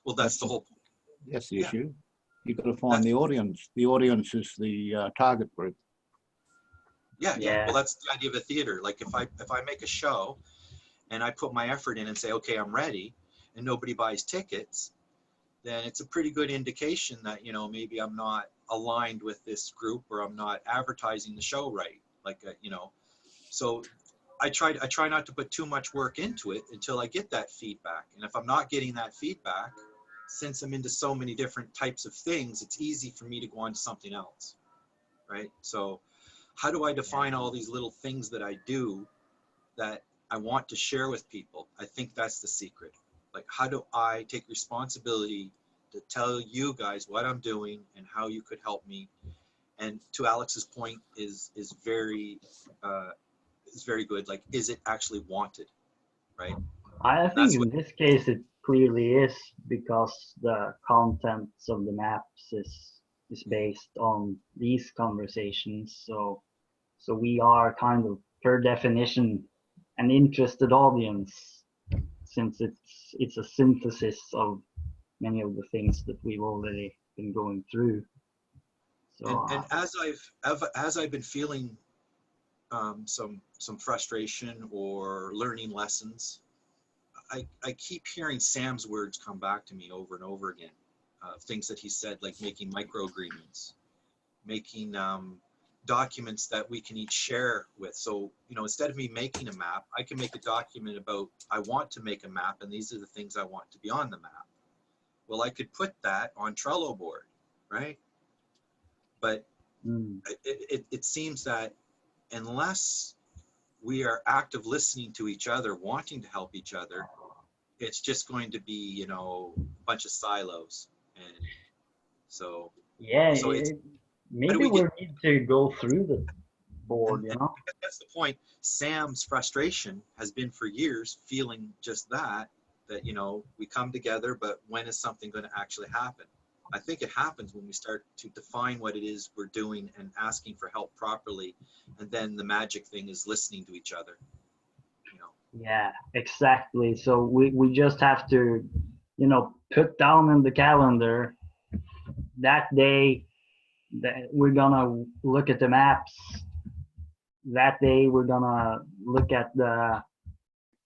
Well, that's the whole point. That's the Yeah. issue. You've got to find the audience. The audience is the target group. Yeah. Well, that's the idea of a theater. Like if I make a show and I put my effort in and say, okay, I'm ready, and nobody buys tickets, then it's a pretty good indication that, you know, maybe I'm not aligned with this group, or I'm not advertising the show right. Like, you know, so I try not to put too much work into it until I get that feedback. And if I'm not getting that feedback, since I'm into so many different types of things, it's easy for me to go on to something else, right? So how do I define all these little things that I do that I want to share with people? I think that's the secret. Like, how do I take responsibility to tell you guys what I'm doing and how you could help me? And to Alex's point is very good. Like, is it actually wanted, right? I think That's in what. this case it clearly is, because the contents of the maps is based on these conversations. So we are kind of per definition an interested audience, since it's a synthesis of many of the things that we've already been going through. So And as I've been feeling some frustration or learning lessons, I keep hearing Sam's words come back to me over and over again. Things that he said, like making micro agreements, making documents that we can each share with. So, you know, instead of me making a map, I can make a document about, I want to make a map and these are the things I want to be on the map. Well, I could put that on Trello board, right? But it seems that unless we are active listening to each other, wanting to help each other, it's just going to be, you know, a bunch of silos. And so it's, how do maybe we we get, need to go through the board, and that's the point. Sam's frustration has been for years feeling just that, you know, we come together, but when is something going to actually happen? I think it happens when we start to define what it is we're doing and asking for help properly. And then the magic thing is listening to each other, you know. Yeah, exactly. So we just have to, you know, put down in the calendar that day that we're gonna look at the maps. That day we're gonna look at the,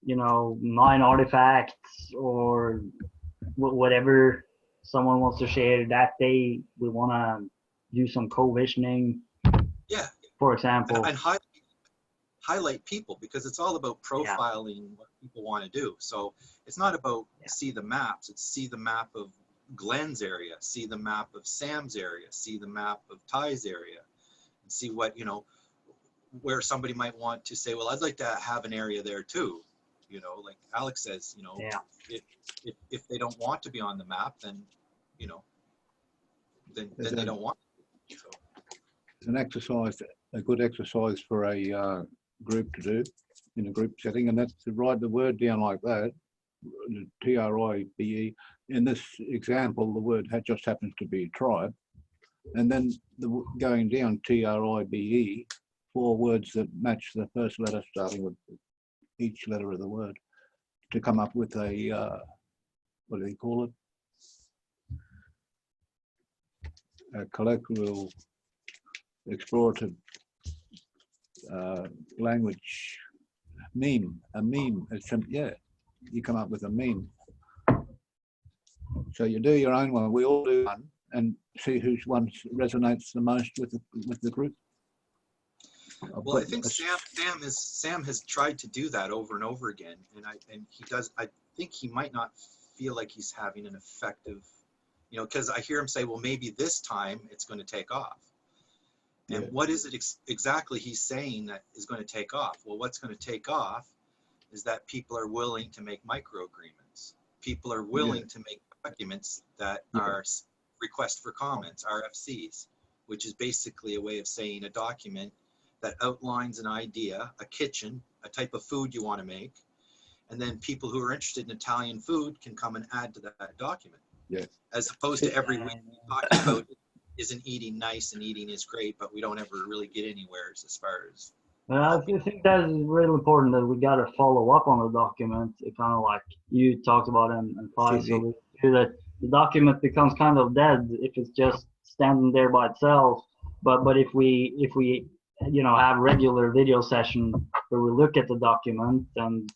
you know, 9 artifacts or whatever someone wants to share. That day we wanna do some co-visioning, Yeah. for example. And highlight people, because it's all about profiling what people want to do. So it's not about see the maps, it's see the map of Glenn's area, see the map of Sam's area, see the map of Ty's area, and see what, you know, where somebody might want to say, well, I'd like to have an area there too. You know, like Alex says, you know, if they don't want to be on the map, then, you know, then they don't want to. So. It's an exercise, a good exercise for a group to do in a group setting, and that's to write the word down like that, TRIBE. In this example, the word just happens to be tribe, and then going down TRIBE, 4 words that match the first letter starting with each letter of the word, to come up with a, what do they call it? A colloquial explorative language meme, a meme. Yeah, you come up with a meme. So you do your own one. We all do one, and see whose one resonates the most with the group. Well, I think Sam has tried to do that over and over again, and he does. I think he might not feel like he's having an effective, you know, because I hear him say, well, maybe this time it's going to take off. And what is it exactly he's saying that is going to take off? Well, what's going to take off is that people are willing to make micro agreements. People are willing to make documents that are request for comments, RFCs, which is basically a way of saying a document that outlines an idea, a kitchen, a type of food you want to make. And then people who are interested in Italian food can come and add to that document. Yes. as opposed to every week talking about isn't eating nice and eating is great, but we don't ever really get anywhere as far as. I think that is really important that we got to follow up on the document. Kind of like you talked about and Faisal, that the document becomes kind of dead if it's just standing there by itself. But if we have regular video session where we look at the document and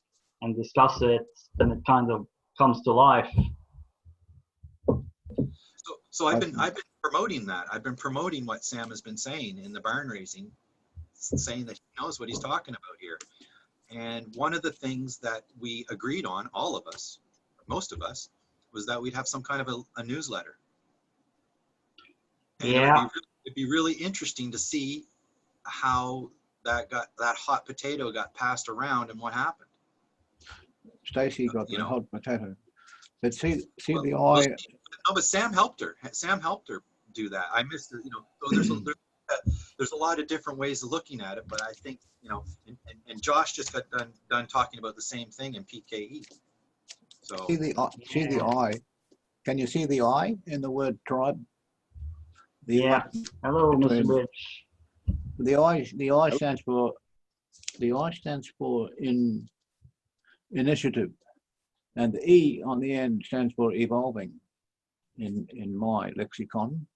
discuss it, then it kind of comes to life. So I've been promoting that. I've been promoting what Sam has been saying in the barn raising, saying that he knows what he's talking about here. And one of the things that we agreed on, all of us, most of us, was that we'd have some kind of a newsletter. And it'd be really interesting to see how that hot potato got passed around and what happened. Stacy got the hot potato. But see the well, eye. No, but Sam helped her. Sam helped her do that. I missed it. So there's a lot of different ways of looking at it, but I think and Josh just got done talking about the same thing in PKE. So See the eye. Can you see the eye in the word tribe? Hello, Mr. Rich. The I stands for initiative, and the E on the end stands for evolving in my lexicon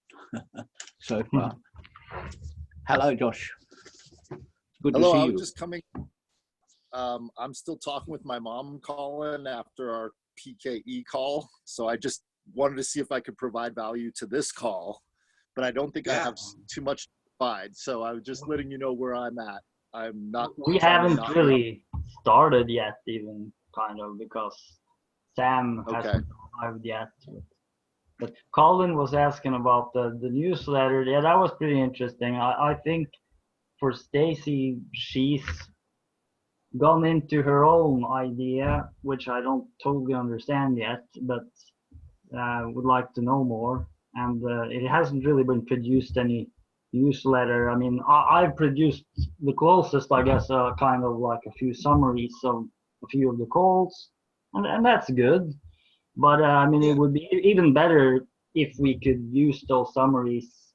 so far. Hello, Josh. Good to see you. I'm just coming. I'm still talking with my mom, Colin, after our PKE call. So I just wanted to see if I could provide value to this call, but I don't think I have too much to provide. So I was just letting you know where I'm at. I'm not. We haven't really started yet, even kind of, because Sam hasn't arrived yet. But Colin was asking about the newsletter. Yeah, that was pretty interesting. I think for Stacy, she's gone into her own idea, which I don't totally understand yet, but would like to know more. And it hasn't really been produced any newsletter. I mean, I've produced the closest, I guess, kind of like a few summaries of a few of the calls, and that's good. But I mean, it would be even better if we could use those summaries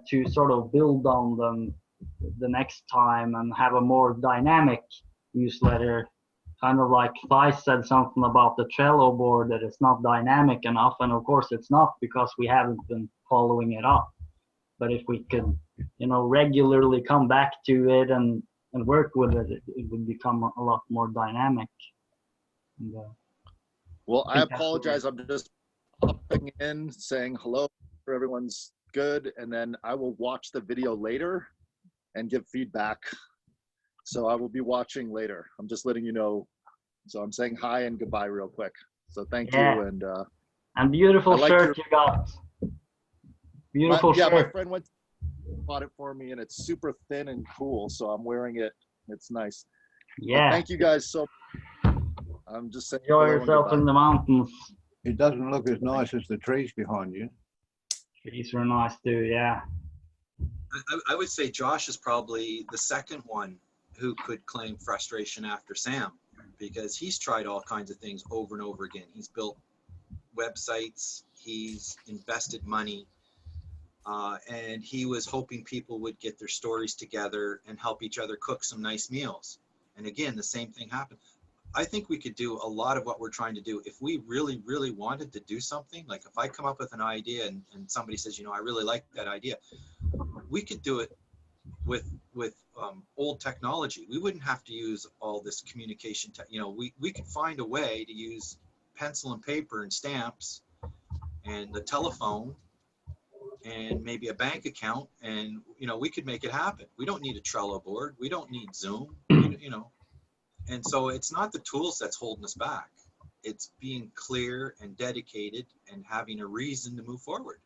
to sort of build on them the next time and have a more dynamic newsletter. Kind of like Thais said something about the Trello board, that it's not dynamic enough, and of course it's not, because we haven't been following it up. But if we could, regularly come back to it and work with it, it would become a lot more dynamic. And, well, I apologize. I'm just popping in, saying hello, everyone's good, and then I will watch the video later and give feedback. So I will be watching later. I'm just letting you know. So I'm saying hi and goodbye real quick. So thank you. And beautiful shirt you got. Beautiful shirt. My friend bought it for me, and it's super thin and cool. So I'm wearing it. It's nice. Yeah. But thank you guys so much. I'm just saying. Enjoy yourself in the mountains. It doesn't look as nice as the trees behind you. Trees are nice too, yeah. I would say Josh is probably the second one who could claim frustration after Sam, because he's tried all kinds of things over and over again. He's built websites, he's invested money, and he was hoping people would get their stories together and help each other cook some nice meals. And again, the same thing happened. I think we could do a lot of what we're trying to do if we really, really wanted to do something. Like if I come up with an idea and somebody says, I really like that idea, we could do it with old technology. We wouldn't have to use all this communication. We could find a way to use pencil and paper and stamps and the telephone and maybe a bank account, and we could make it happen. We don't need a Trello board. We don't need Zoom. And so it's not the tools that's holding us back. It's being clear and dedicated and having a reason to move forward.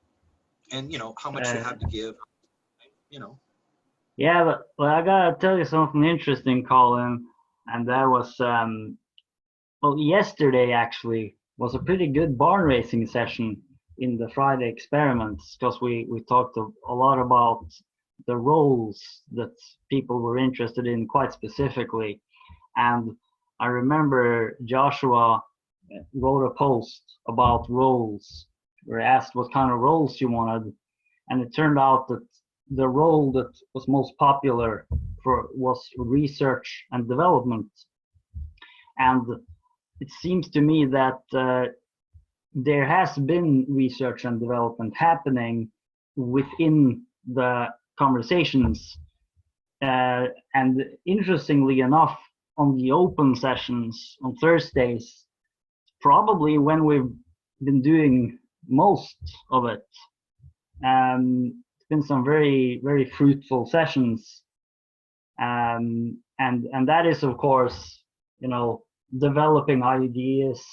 And how much you have to give. Yeah, but I gotta tell you something interesting, Colin, and that was yesterday actually was a pretty good barn racing session in the Friday experiments, because we talked a lot about the roles that people were interested in quite specifically. And I remember Joshua wrote a post about roles were asked what kind of roles she wanted, and it turned out that the role that was most popular was research and development. And it seems to me that there has been research and development happening within the conversations. And interestingly enough, on the open sessions on Thursdays, probably when we've been doing most of it. It's been some very, very fruitful sessions. And that is, of course, developing ideas,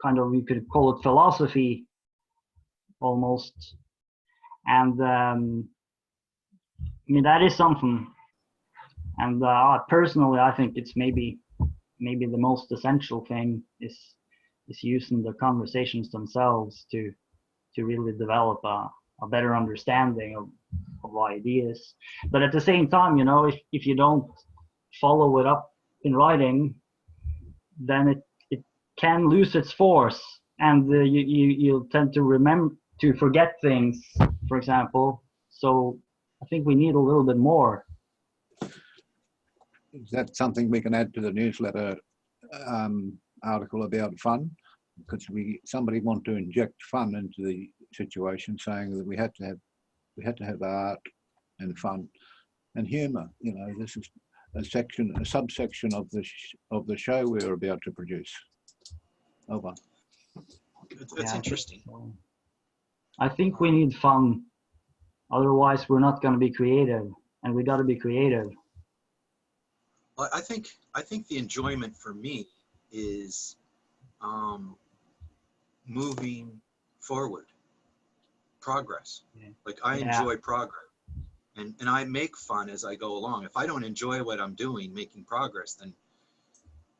kind of, you could call it philosophy almost. And I mean, that is something. And personally, I think it's maybe the most essential thing is using the conversations themselves to really develop a better understanding of ideas. But at the same time, if you don't follow it up in writing, then it can lose its force, and you'll tend to forget things, for example. So I think we need a little bit more. Is that something we can add to the newsletter article about fun? Because somebody want to inject fun into the situation, saying that we had to have art and fun and humour. This is a subsection of the show we're about to produce. Over. That's interesting. I think we need fun. Otherwise, we're not going to be creative, and we got to be creative. Well, I think the enjoyment for me is moving forward, progress. Yeah. Like I enjoy progress, and I make fun as I go along. If I don't enjoy what I'm doing, making progress, then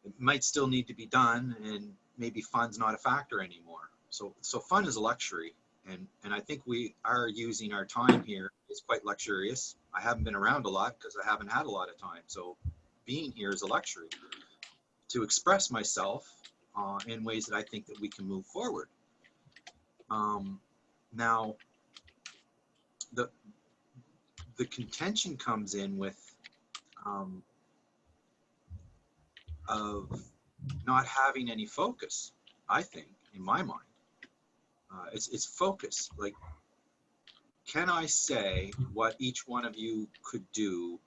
it might still need to be done, and maybe fun's not a factor anymore. So fun is a luxury, and I think we are using our time here is quite luxurious. I haven't been around a lot because I haven't had a lot of time. So being here is a luxury to express myself in ways that I think that we can move forward. Now, the contention comes in with of not having any focus, I think, in my mind. It's focus. Like, can I say what each one of you could do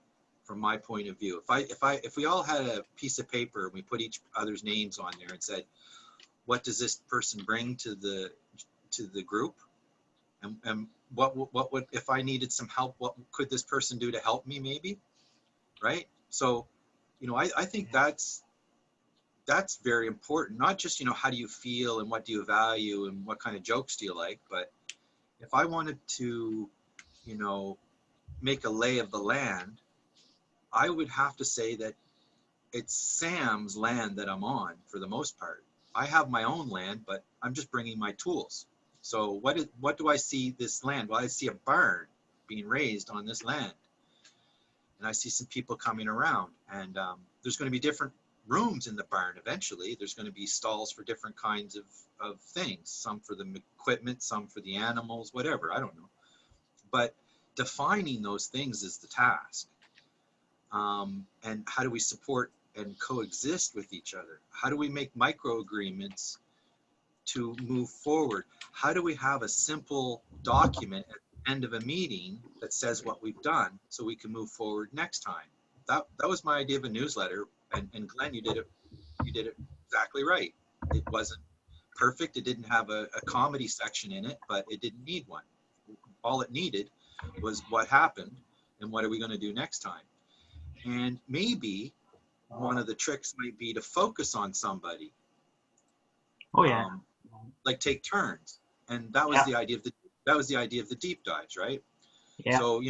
from my point of view? If we all had a piece of paper and we put each other's names on there and said, what does this person bring to the group? And what would, if I needed some help, what could this person do to help me, maybe? Right? So, I think that's very important. Not just, how do you feel and what do you value and what kind of jokes do you like, but if I wanted to, make a lay of the land, I would have to say that it's Sam's land that I'm on for the most part. I have my own land, but I'm just bringing my tools. So what do I see this land? Well, I see a barn being raised on this land, and I see some people coming around, and there's going to be different rooms in the barn. Eventually there's going to be stalls for different kinds of things, some for the equipment, some for the animals, whatever, I don't know. But defining those things is the task. And how do we support and coexist with each other? How do we make micro agreements to move forward? How do we have a simple document at the end of a meeting that says what we've done so we can move forward next time? That was my idea of a newsletter. And Glenn, you did it exactly right. It wasn't perfect. It didn't have a comedy section in it, but it didn't need one. All it needed was what happened and what are we going to do next time. And maybe one of the tricks might be to focus on somebody. Oh yeah. Like take turns. And that was the idea of the deep dives, right? Yeah. So,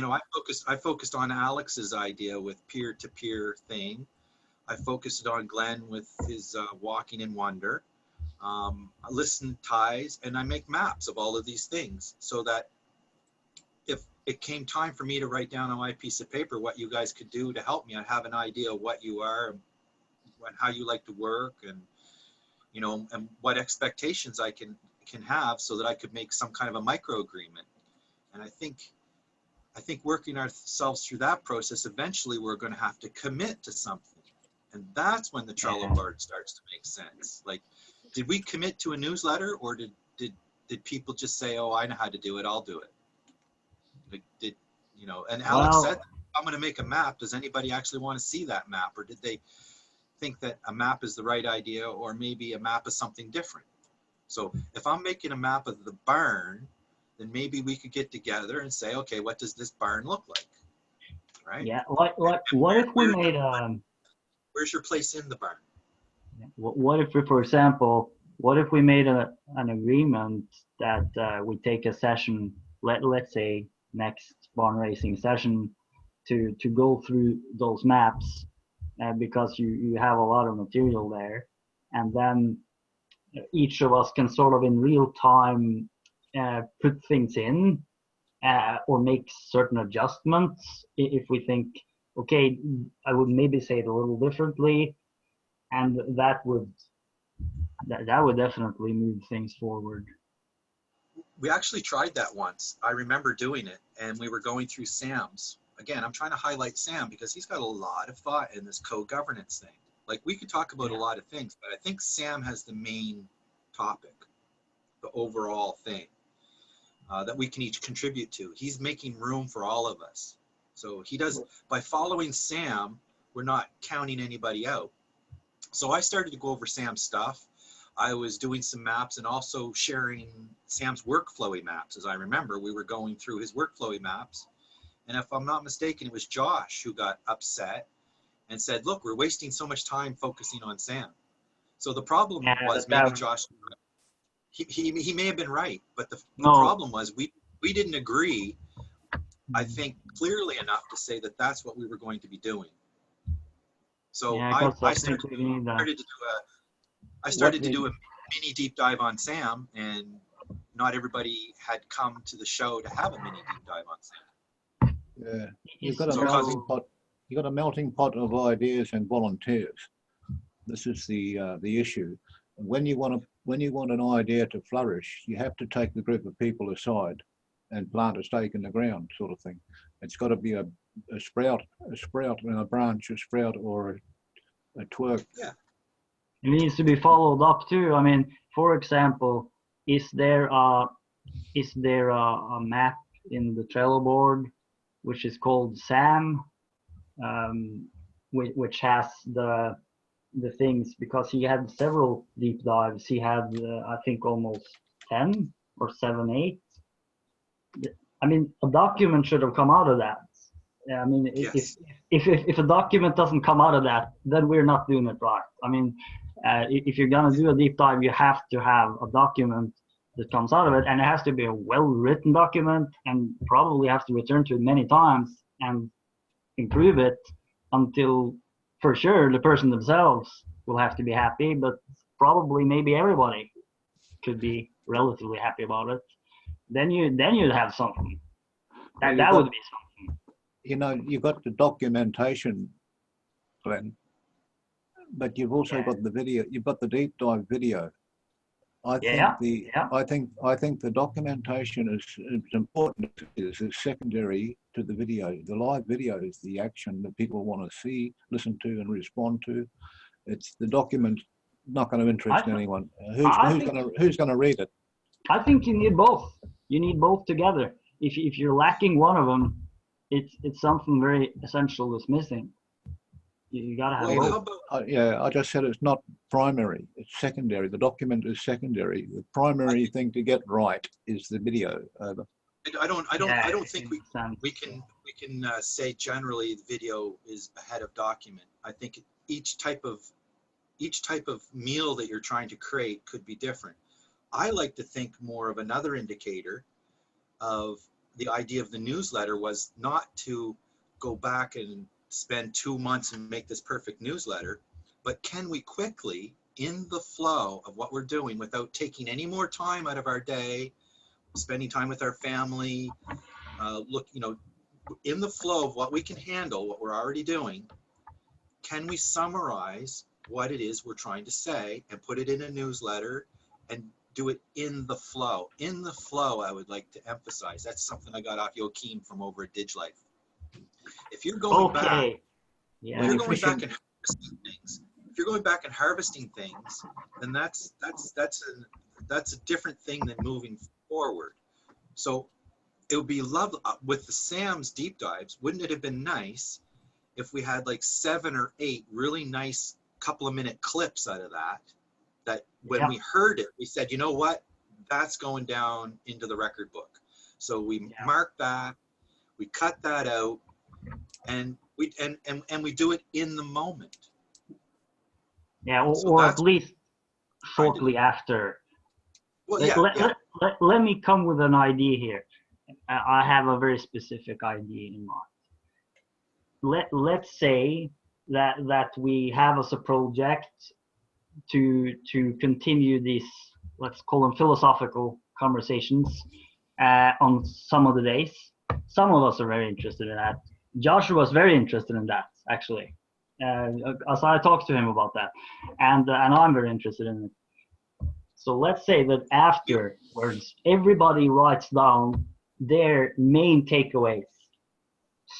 I focused on Alex's idea with peer-to-peer thing. I focused on Glenn with his walking in wonder. I listen ties, and I make maps of all of these things so that if it came time for me to write down on my piece of paper what you guys could do to help me, I'd have an idea of what you are and how you like to work, and and what expectations I can can have so that I could make some kind of a micro agreement. And I think working ourselves through that process, eventually we're going to have to commit to something. And that's when the Trello board starts to make sense. Like, did we commit to a newsletter, or did people just say, oh, I know how to do it, I'll do it? Like, and Alex said, I'm going to make a map. Does anybody actually want to see that map? Or did they think that a map is the right idea, or maybe a map is something different? So if I'm making a map of the barn, then maybe we could get together and say, okay, what does this barn look like? Right? Yeah, what if we made where's your place in the barn? What if we, for example, what if we made an agreement that we take a session, let's say next barn racing session, to go through those maps, because you have a lot of material there, and then each of us can sort of in real time put things in, or make certain adjustments if we think, okay, I would maybe say it a little differently, and that would definitely move things forward. We actually tried that once. I remember doing it, and we were going through Sam's. Again, I'm trying to highlight Sam because he's got a lot of thought in this co-governance thing. Like, we could talk about a lot of things, but I think Sam has the main topic, the overall thing that we can each contribute to. He's making room for all of us. So he does, by following Sam, we're not counting anybody out. So I started to go over Sam's stuff. I was doing some maps and also sharing Sam's workflowy maps. As I remember, we were going through his workflowy maps. And if I'm not mistaken, it was Josh who got upset and said, look, we're wasting so much time focusing on Sam. So the problem was maybe Josh, he may have been right, but the problem was we didn't agree, I think, clearly enough to say that that's what we were going to be doing. So I started to do a mini deep dive on Sam, and not everybody had come to the show to have a mini deep dive on Sam. Yeah, you've got a melting pot. You've got a melting pot of ideas and volunteers. This is the issue. When you want an idea to flourish, you have to take the group of people aside and plant a stake in the ground, sort of thing. It's got to be a sprout and a branch, a sprout or a twerk. Yeah. It needs to be followed up too. I mean, for example, is there a map in the Trello board which is called SAM, which has the things, because he had several deep dives. He had I think almost 10 or 7, 8. I mean, a document should have come out of that. I mean, yes. if a document doesn't come out of that, then we're not doing it right. I mean, if you're gonna do a deep dive, you have to have a document that comes out of it, and it has to be a well-written document, and probably have to return to it many times and improve it until, for sure, the person themselves will have to be happy, but probably maybe everybody could be relatively happy about it. Then you'd have something. That would be something. You know, you've got the documentation, Glenn, but you've also got the video. You've got the deep dive video. I think the documentation is important. Is secondary to the video. The live video is the action that people want to see, listen to, and respond to. It's the document not going to interest anyone. Who's going to read it? I think you need both. You need both together. If you're lacking one of them, it's something very essential that's missing. You gotta have both. I just said it's not primary. It's secondary. The document is secondary. The primary thing to get right is the video. I don't think we can say generally the video is ahead of document. I think each type of meal that you're trying to create could be different. I like to think more of another indicator of the idea of the newsletter was not to go back and spend 2 months and make this perfect newsletter, but can we quickly, in the flow of what we're doing, without taking any more time out of our day, spending time with our family, in the flow of what we can handle, what we're already doing, can we summarize what it is we're trying to say and put it in a newsletter and do it in the flow. In the flow, I would like to emphasize. That's something I got off Joachim from over at DigLife. If you're going back, Okay. if you're Yeah. going back and harvesting things, if you're going back and harvesting things, then that's a different thing than moving forward. So it would be lovely with the Sam's deep dives. Wouldn't it have been nice if we had like 7 or 8 really nice couple of minute clips out of that? That when we heard it, we said, you know what, that's going down into the record book. So we mark that, we cut that out, and we do it in the moment. Yeah, So or at that's least shortly after. well, Let me come with an idea here. I have a very specific idea in mind. Let's say that we have as a project to continue these, let's call them philosophical conversations on some of the days. Some of us are very interested in that. Joshua was very interested in that, actually. As I talked to him about that, and I'm very interested in it. So let's say that afterwards, everybody writes down their main takeaways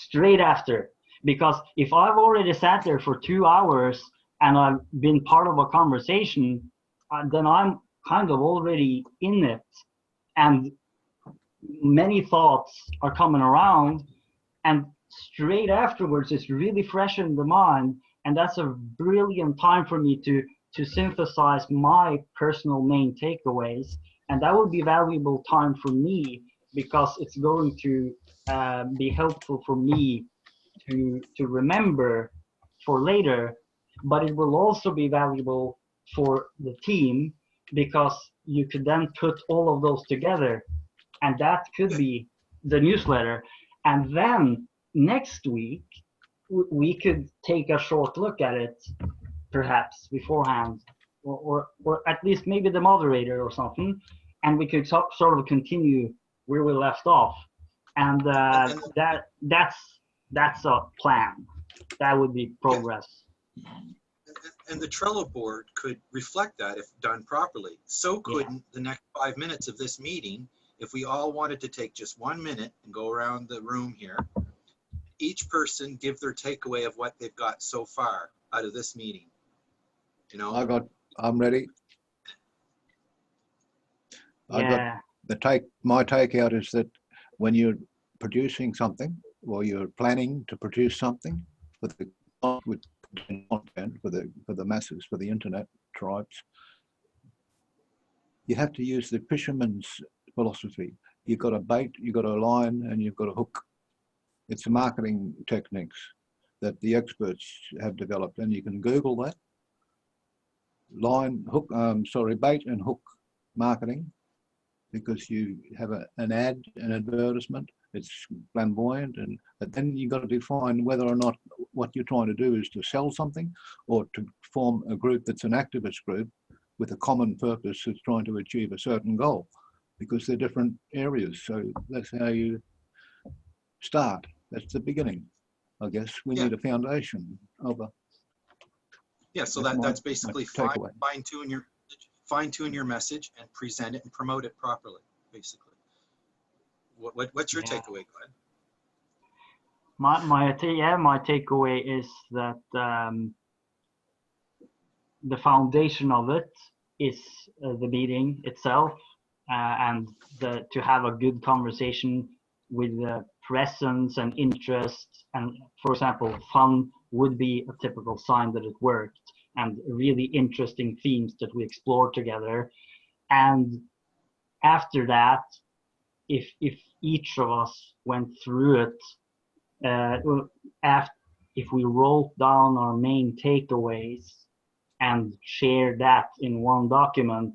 straight after. Because if I've already sat there for 2 hours and I've been part of a conversation, then I'm kind of already in it. And many thoughts are coming around, and straight afterwards it's really fresh in the mind, and that's a brilliant time for me to synthesize my personal main takeaways, and that will be valuable time for me because it's going to be helpful for me to remember for later, but it will also be valuable for the team because you could then put all of those together, and that could be the newsletter. And then next week we could take a short look at it, perhaps beforehand, or at least maybe the moderator or something, and we could sort of continue where we left off. And that's a plan. That would be progress. And the Trello board could reflect that if done properly. So couldn't the next 5 minutes of this meeting, if we all wanted to take just 1 minute and go around the room here, each person give their takeaway of what they've got so far out of this meeting. You know, I'm ready. My takeout is that when you're producing something or you're planning to produce something with content for the masses, for the internet tribes, you have to use the fisherman's philosophy. You've got a bait, you've got a line, and you've got a hook. It's marketing techniques that the experts have developed, and you can Google that. Bait and hook marketing, because you have an ad, an advertisement. It's flamboyant, but then you've got to define whether or not what you're trying to do is to sell something or to form a group that's an activist group with a common purpose that's trying to achieve a certain goal, because they're different areas. So that's how you start. That's the beginning. I guess we need a foundation of a. Yeah, so that's basically fine tune your message and present it and promote it properly, basically. What's your takeaway, Glenn? My takeaway is that the foundation of it is the meeting itself, and to have a good conversation with presence and interest, and for example, fun would be a typical sign that it worked, and really interesting themes that we explored together. And after that, if each of us went through it, if we wrote down our main takeaways and shared that in one document,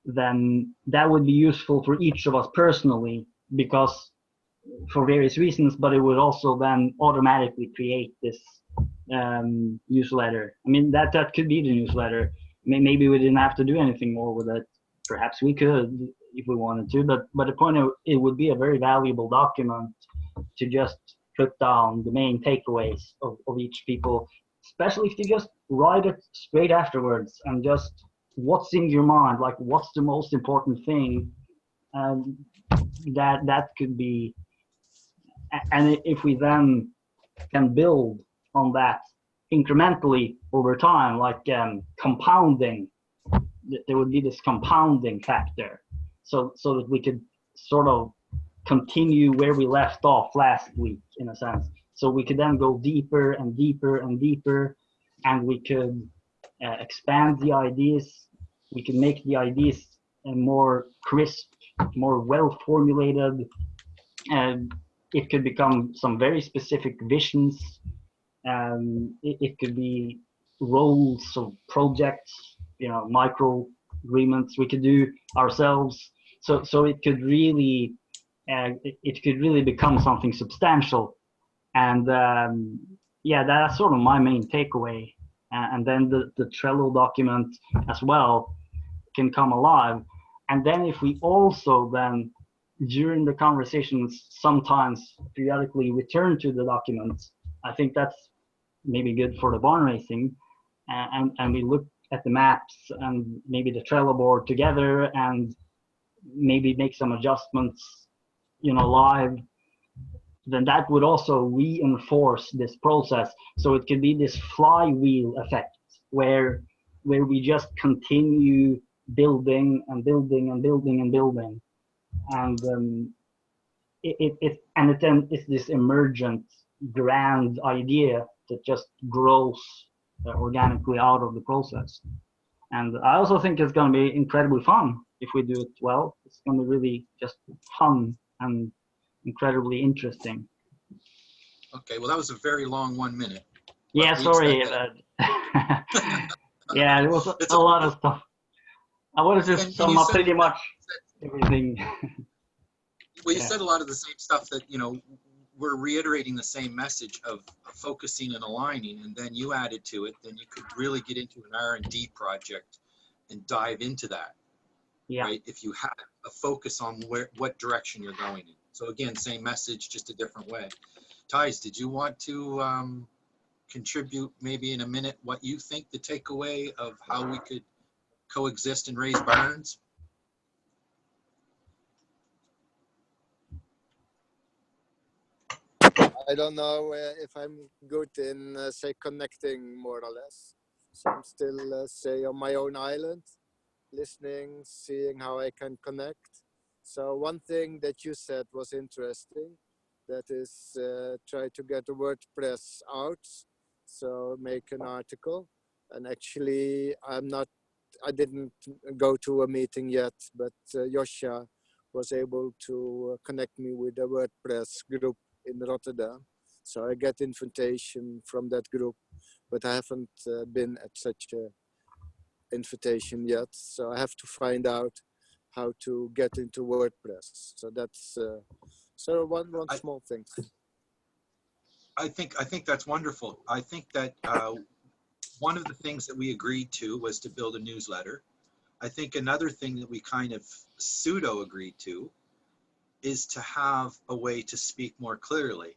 then that would be useful for each of us personally, because for various reasons, but it would also then automatically create this newsletter. I mean, that could be the newsletter. Maybe we didn't have to do anything more with it. Perhaps we could if we wanted to, but the point of it would be a very valuable document to just put down the main takeaways of each people, especially if you just write it straight afterwards and just what's in your mind, like what's the most important thing, that could be, and if we then can build on that incrementally over time, like compounding, there would be this compounding factor, so that we could sort of continue where we left off last week, in a sense. So we could then go deeper and deeper and deeper, and we could expand the ideas. We can make the ideas more crisp, more well formulated, and it could become some very specific visions. It could be roles of projects, micro agreements we could do ourselves. So it could really become something substantial. And yeah, that's sort of my main takeaway. And then the Trello document as well can come alive. And then if we also then during the conversations sometimes periodically return to the document, I think that's maybe good for the barn racing. And we look at the maps and maybe the Trello board together, and maybe make some adjustments, live. Then that would also reinforce this process. So it could be this flywheel effect where we just continue building and building and building and building, and it then is this emergent grand idea that just grows organically out of the process. And I also think it's going to be incredibly fun if we do it well. It's going to be really just fun and incredibly interesting. Okay, well, that was a very long 1 minute. Yeah, sorry. Yeah, it was a lot of stuff. I want to just sum up pretty much everything. Well, you said a lot of the same stuff that, we're reiterating the same message of focusing and aligning, and then you added to it, then you could really get into an R&D project and dive into that. Yeah. Right? If you had a focus on what direction you're going in. So again, same message, just a different way. Thijs, did you want to contribute maybe in a minute what you think the takeaway of how we could coexist and raise barns? I don't know if I'm good in, say, connecting more or less. So I'm still, say, on my own island, listening, seeing how I can connect. So one thing that you said was interesting, that is try to get the WordPress out. So make an article. And actually, I didn't go to a meeting yet, but Josja was able to connect me with the WordPress group in Rotterdam. So I get invitation from that group, but I haven't been at such a invitation yet. So I have to find out how to get into WordPress. So that's so one small thing. I think that's wonderful. I think that one of the things that we agreed to was to build a newsletter. I think another thing that we kind of pseudo agreed to is to have a way to speak more clearly.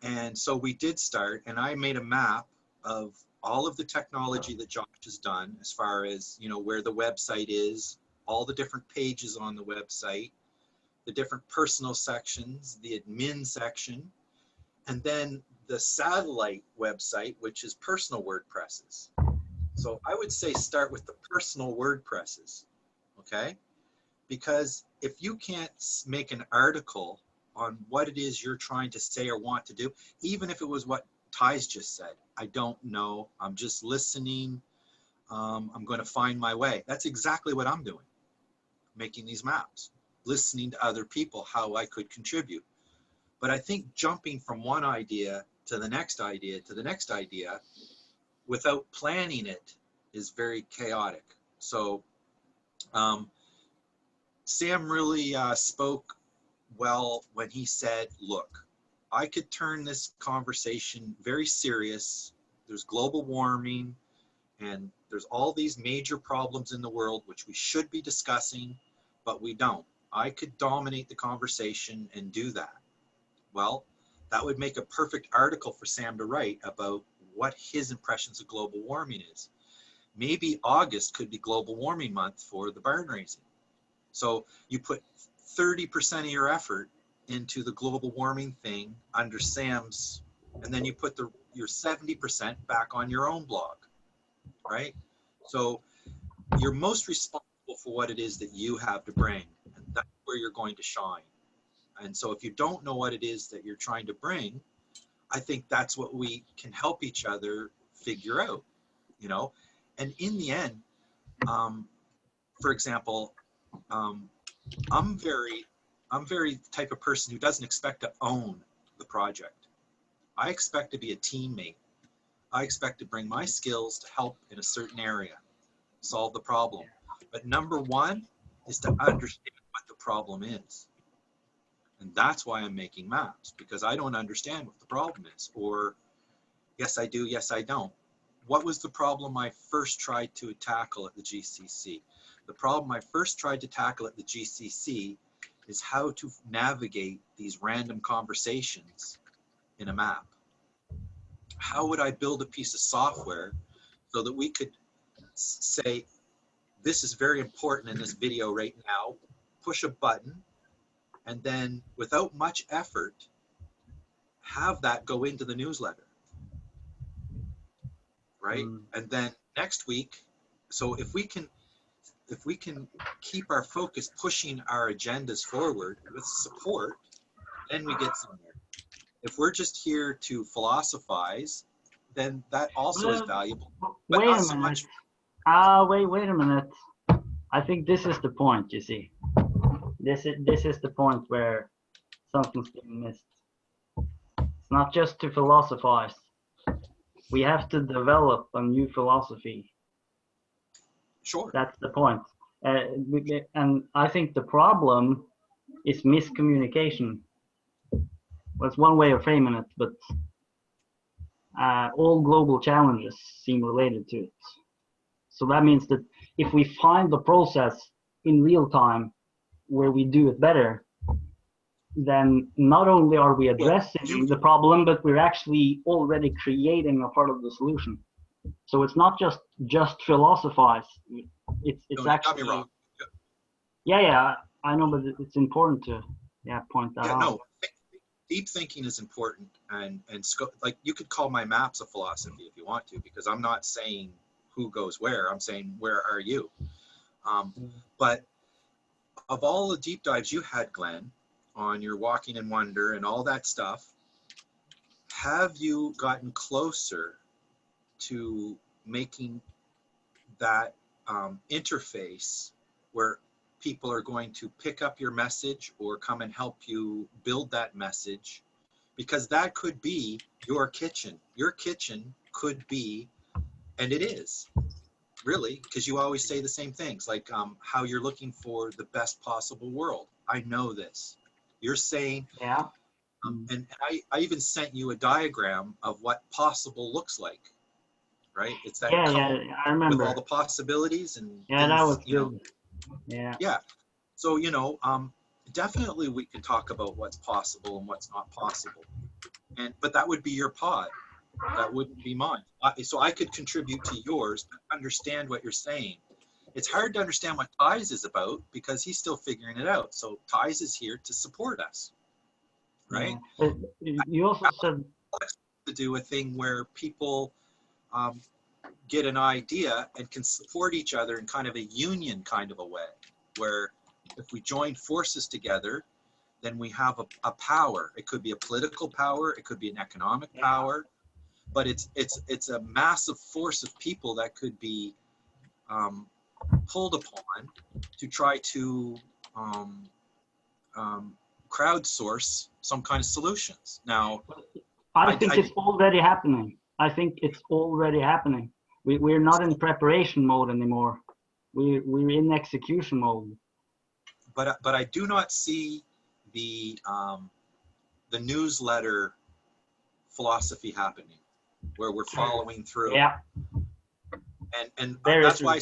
And so we did start, and I made a map of all of the technology that Josh has done as far as, where the website is, all the different pages on the website, the different personal sections, the admin section, and then the satellite website, which is personal WordPresses. So I would say start with the personal WordPresses, okay? Because if you can't make an article on what it is you're trying to say or want to do, even if it was what Thijs just said, I don't know, I'm just listening, I'm going to find my way. That's exactly what I'm doing, making these maps, listening to other people, how I could contribute. But I think jumping from one idea to the next idea to the next idea without planning it is very chaotic. So Sam really spoke well when he said, look, I could turn this conversation very serious. There's global warming and there's all these major problems in the world which we should be discussing, but we don't. I could dominate the conversation and do that. Well, that would make a perfect article for Sam to write about what his impressions of global warming is. Maybe August could be global warming month for the barn raising. So you put 30% of your effort into the global warming thing under Sam's, and then you put your 70% back on your own blog, right? So you're most responsible for what it is that you have to bring, and that's where you're going to shine. And so if you don't know what it is that you're trying to bring, I think that's what we can help each other figure out, you know? And in the end, for example, I'm very type of person who doesn't expect to own the project. I expect to be a teammate. I expect to bring my skills to help in a certain area, solve the problem. But number one is to understand what the problem is. And that's why I'm making maps, because I don't understand what the problem is. Or yes, I do, yes, I don't. What was the problem I first tried to tackle at the GCC? The problem I first tried to tackle at the GCC is how to navigate these random conversations in a map. How would I build a piece of software so that we could say, this is very important in this video right now, push a button, and then without much effort, have that go into the newsletter, right? And then next week, so if we can keep our focus pushing our agendas forward with support, then we get somewhere. If we're just here to philosophize, then that also is valuable. But Wait not a so minute. much. Wait a minute. I think this is the point, you see. This is the point where something's being missed. It's not just to philosophize. We have to develop a new philosophy. Sure. That's the point. And I think the problem is miscommunication. That's one way of framing it, but all global challenges seem related to it. So that means that if we find the process in real time where we do it better, then not only are we addressing the problem, but we're actually already creating a part of the solution. So it's not just philosophize. It's actually. Got me wrong. Yeah, I know, but it's important to point that out. No, deep thinking is important, and like you could call my maps a philosophy if you want to, because I'm not saying who goes where. I'm saying where are you? But of all the deep dives you had, Glenn, on your Walking in Wonder and all that stuff, have you gotten closer to making that interface where people are going to pick up your message or come and help you build that message? Because that could be your kitchen. Your kitchen could be, and it is, really, because you always say the same things, like how you're looking for the best possible world. I know this. You're saying, yeah. And I even sent you a diagram of what possible looks like, right? It's that cone I remember. with all the possibilities and yeah, things, that was you know. good. Yeah. Yeah. So, you know, definitely we can talk about what's possible and what's not possible. But that would be your pod. That wouldn't be mine. So I could contribute to yours, but understand what you're saying. It's hard to understand what Ties is about because he's still figuring it out. So Ties is here to support us, right? Yeah. You also said to do a thing where people get an idea and can support each other in kind of a union kind of a way, where if we join forces together, then we have a power. It could be a political power, it could be an economic power, but it's a massive force of people that could be pulled upon to try to crowdsource some kind of solutions. Now, I think it's already happening. I think it's already happening. We're not in preparation mode anymore. We're in execution mode. But I do not see the newsletter philosophy happening, where we're following through. Yeah. And that's why I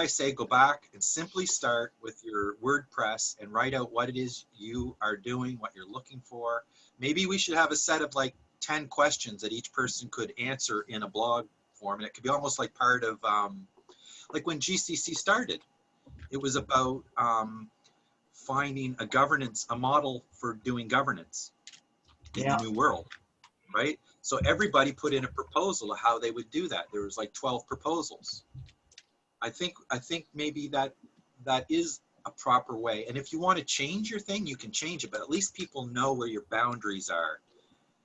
say go back and simply start with your WordPress and write out what it is you are doing, what you're looking for. Maybe we should have a set of like 10 questions that each person could answer in a blog form, and it could be almost like part of, like when GCC started, it was about finding a model for doing governance in the new world, right? So everybody put in a proposal of how they would do that. There was like 12 proposals. I think maybe that is a proper way. And if you want to change your thing, you can change it, but at least people know where your boundaries are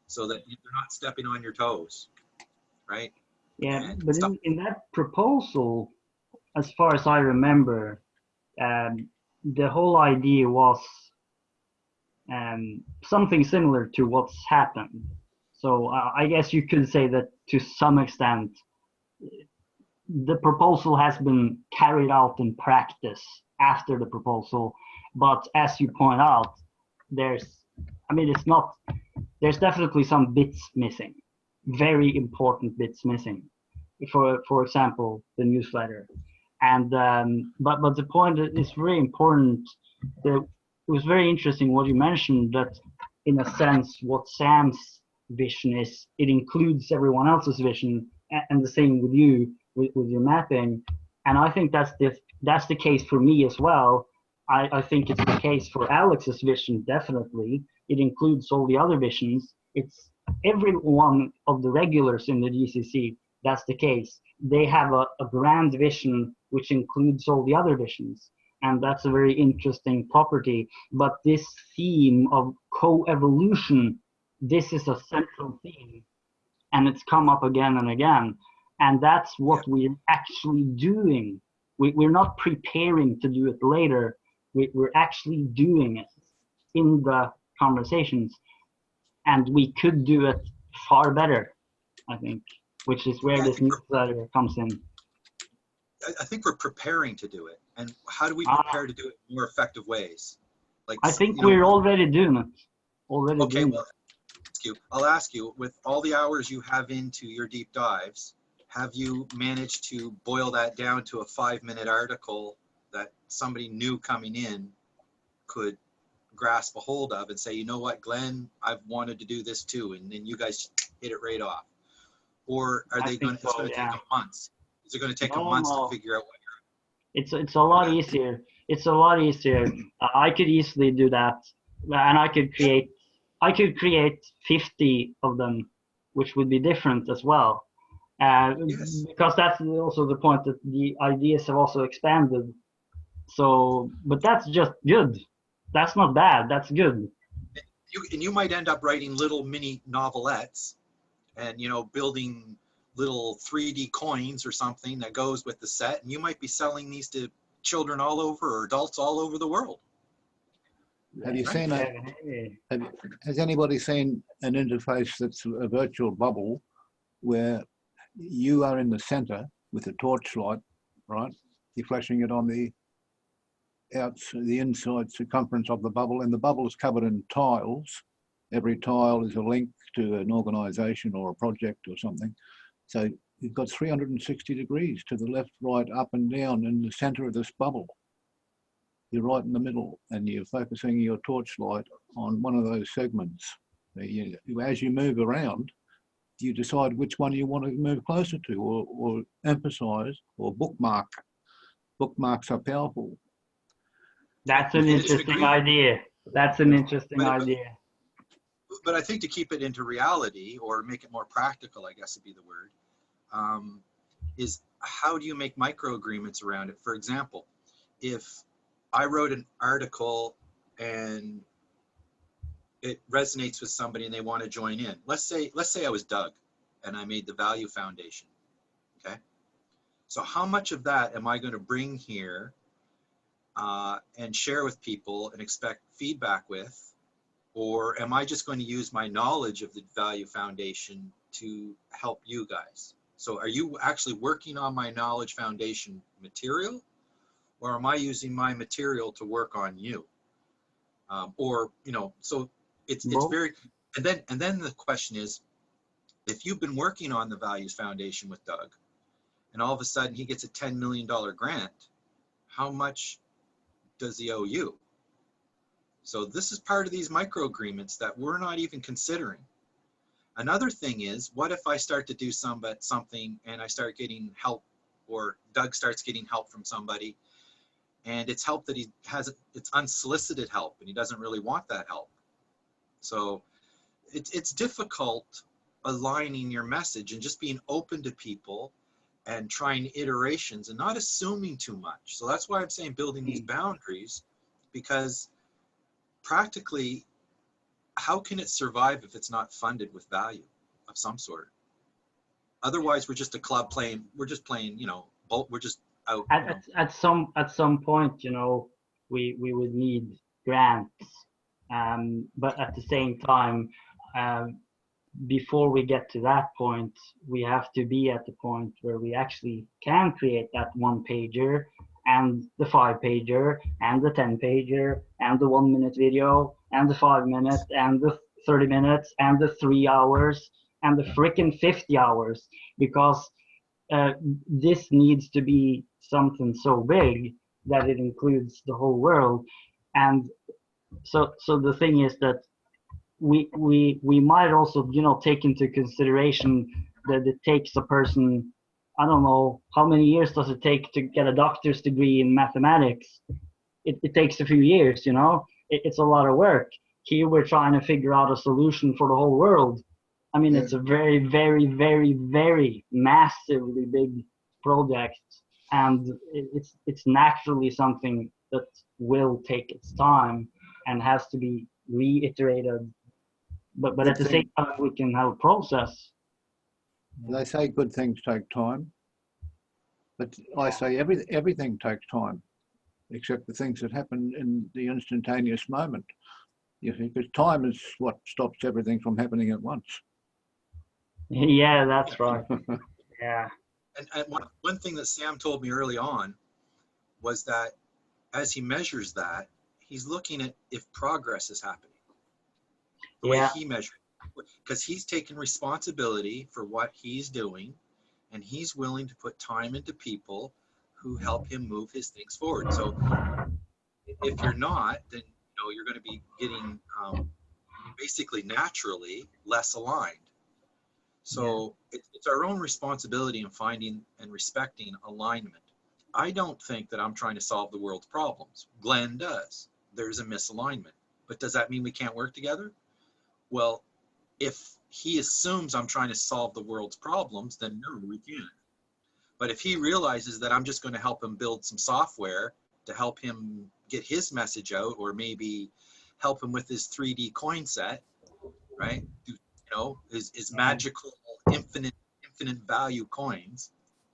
so that they're not stepping on your toes, right? Yeah, And but stuff. in that proposal, as far as I remember, the whole idea was something similar to what's happened. So I guess you could say that to some extent, the proposal has been carried out in practice after the proposal. But as you point out, there's definitely some bits missing, very important bits missing. For example, the newsletter. And but the point is very important. It was very interesting what you mentioned, that in a sense what Sam's vision is, it includes everyone else's vision, and the same with you with your mapping. And I think that's the case for me as well. I think it's the case for Alex's vision, definitely. It includes all the other visions. It's every one of the regulars in the GCC, that's the case. They have a grand vision which includes all the other visions. And that's a very interesting property. But this theme of co-evolution, this is a central theme, and it's come up again and again. And that's what we're actually doing. We're not preparing to do it later. We're actually doing it in the conversations. And we could do it far better, I think, which is where this newsletter comes in. I think we're preparing to do it. And how do we prepare to do it in more effective ways? Like, I think we're already doing it. Okay, well, I'll ask you, with all the hours you have into your deep dives, have you managed to boil that down to a 5-minute article that somebody new coming in could grasp a hold of and say, you know what, Glenn, I've wanted to do this too, and then you guys hit it right off? Or are they going to, it's going to take them months? Is it going to take them months to figure out what you're... It's a lot easier. It's a lot easier. I could easily do that, and I could create 50 of them, which would be different as well. Because that's also the point, that the ideas have also expanded. So, but that's just good. That's not bad. That's good. You might end up writing little mini novelettes, and building little 3D coins or something that goes with the set, and you might be selling these to children all over, or adults all over the world. Have you seen has anybody seen an interface that's a virtual bubble where you are in the center with a torchlight, right? You're flashing it on the inside circumference of the bubble, and the bubble is covered in tiles. Every tile is a link to an organization or a project or something. So you've got 360 degrees to the left, right, up and down in the center of this bubble. You're right in the middle, and you're focusing your torchlight on one of those segments. As you move around, you decide which one you want to move closer to, or emphasize, or bookmark. Bookmarks are powerful. That's an interesting idea. That's an interesting idea. But I think to keep it into reality, or make it more practical, I guess would be the word, is how do you make micro agreements around it? For example, if I wrote an article and it resonates with somebody and they want to join in. Let's say I was Doug and I made the Value Foundation. Okay. So how much of that am I going to bring here and share with people and expect feedback with? Or am I just going to use my knowledge of the Value Foundation to help you guys? So are you actually working on my Knowledge Foundation material? Or am I using my material to work on you? So it's very, and then the question is, if you've been working on the Values Foundation with Doug, and all of a sudden he gets a $10 million grant, how much does he owe you? So this is part of these micro agreements that we're not even considering. Another thing is, what if I start to do something and I start getting help, or Doug starts getting help from somebody, and it's help that it's unsolicited help, and he doesn't really want that help. So it's difficult aligning your message and just being open to people and trying iterations and not assuming too much. So that's why I'm saying building these boundaries, because practically, how can it survive if it's not funded with value of some sort? Otherwise, we're just a club playing, we're just playing, we're just out. At some point, we would need grants, but at the same time, before we get to that point, we have to be at the point where we actually can create that 1-pager and the 5-pager and the 10-pager and the 1-minute video and the 5-minute and the 30 minutes and the 3 hours and the freaking 50 hours, because this needs to be something so big that it includes the whole world. And so the thing is that we might also take into consideration that it takes a person, I don't know how many years does it take to get a doctor's degree in mathematics. It takes a few years. It's a lot of work. Here we're trying to figure out a solution for the whole world. I mean, it's a very, very, very, very massively big project, and it's naturally something that will take its time and has to be reiterated. But at the same time, we can have a process. They say good things take time, but I say everything takes time, except the things that happen in the instantaneous moment. Because time is what stops everything from happening at once. Yeah, that's right. Yeah. And one thing that Sam told me early on was that as he measures that, he's looking at if progress is happening. The way he measures it, because he's taken responsibility for what he's doing, and he's willing to put time into people who help him move his things forward. So if you're not, then you're going to be getting basically naturally less aligned. So it's our own responsibility in finding and respecting alignment. I don't think that I'm trying to solve the world's problems. Glenn does. There's a misalignment. But does that mean we can't work together? Well, if he assumes I'm trying to solve the world's problems, then no, we can't. But if he realizes that I'm just going to help him build some software to help him get his message out, or maybe help him with his 3D coin set, right? His magical infinite value coins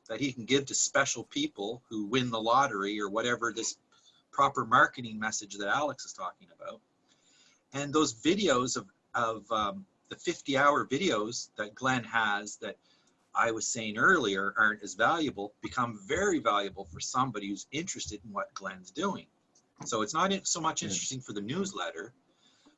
that he can give to special people who win the lottery or whatever, this proper marketing message that Alex is talking about. And those videos of the 50-hour videos that Glenn has that I was saying earlier aren't as valuable, become very valuable for somebody who's interested in what Glenn's doing. So it's not so much interesting for the newsletter,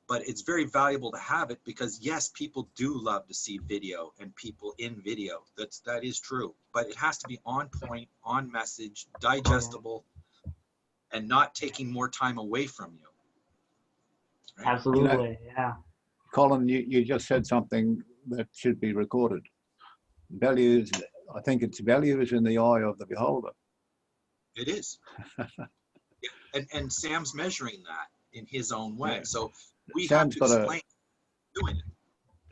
but it's very valuable to have it because yes, people do love to see video and people in video. That is true, but it has to be on point, on message, digestible, and not taking more time away from you. Right? Absolutely, yeah. Colin, you just said something that should be recorded. Values, I think it's value is in the eye of the beholder. It is. And Sam's measuring that in his own way. So we have to explain doing it.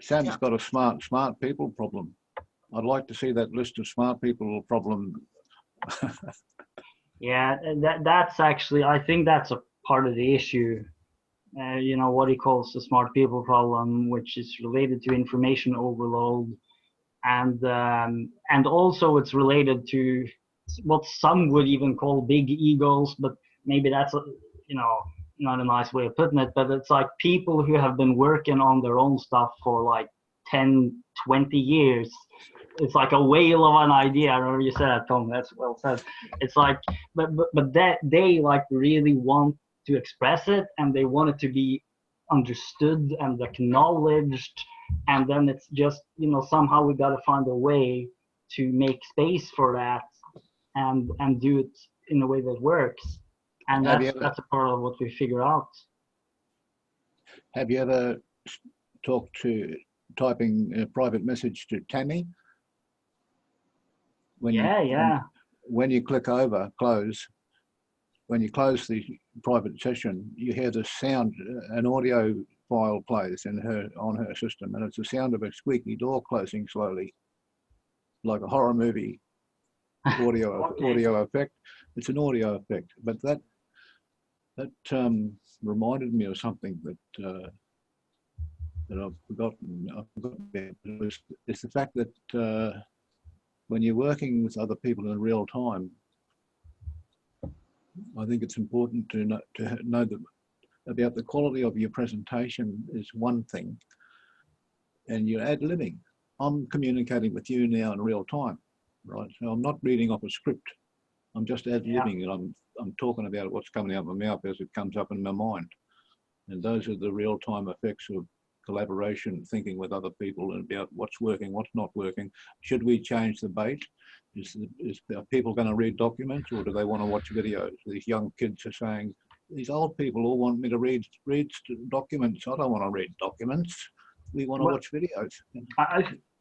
Sam's got a smart people problem. I'd like to see that list of smart people problem. Yeah, that's actually, I think that's a part of the issue. What he calls the smart people problem, which is related to information overload, and also it's related to what some would even call big egos, but maybe that's not a nice way of putting it, but it's like people who have been working on their own stuff for like 10, 20 years. It's like a whale of an idea. I remember you said that, Tom. That's well said. It's like, but that they like really want to express it, and they want it to be understood and acknowledged. And then it's just, somehow we got to find a way to make space for that and do it in a way that works. And that's a part of what we figure out. Have you ever talked to typing a private message to Tammy. When Yeah. when you click over, close, when you close the private session, you hear the sound, an audio file plays on her system, and it's the sound of a squeaky door closing slowly, like a horror movie audio Okay. audio effect. It's an audio effect, but that reminded me of something that I've forgotten. It's the fact that when you're working with other people in real time, I think it's important to know that about the quality of your presentation is one thing, and you're ad-libbing. I'm communicating with you now in real time, right? So I'm not reading off a script. I'm just ad-libbing, and I'm talking about what's coming out of my mouth as it comes up in my mind. And those are the real-time effects of collaboration, thinking with other people about what's working, what's not working. Should we change the bait? Are people going to read documents, or do they want to watch videos? These young kids are saying, these old people all want me to read documents. I don't want to read documents. We want to watch videos.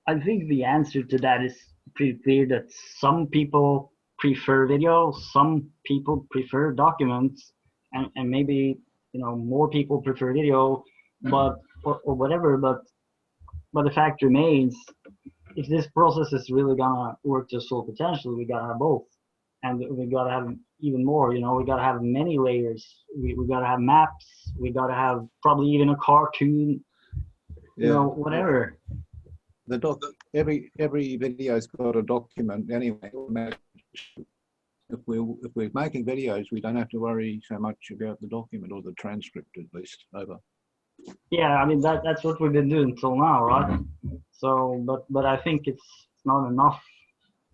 I think the answer to that is pretty clear, that some people prefer video, some people prefer documents, and maybe, you know, more people prefer video, but or whatever. But the fact remains, if this process is really gonna work to its full potential, we gotta have both, and we gotta have even more. You know, we gotta have many layers. We gotta have maps. We gotta have probably even a cartoon. You know, whatever. Every video's got a document anyway. If we're making videos, we don't have to worry so much about the document or the transcript, at least. Over. Yeah, I mean that's what we've been doing until now, right? So, but I think it's not enough.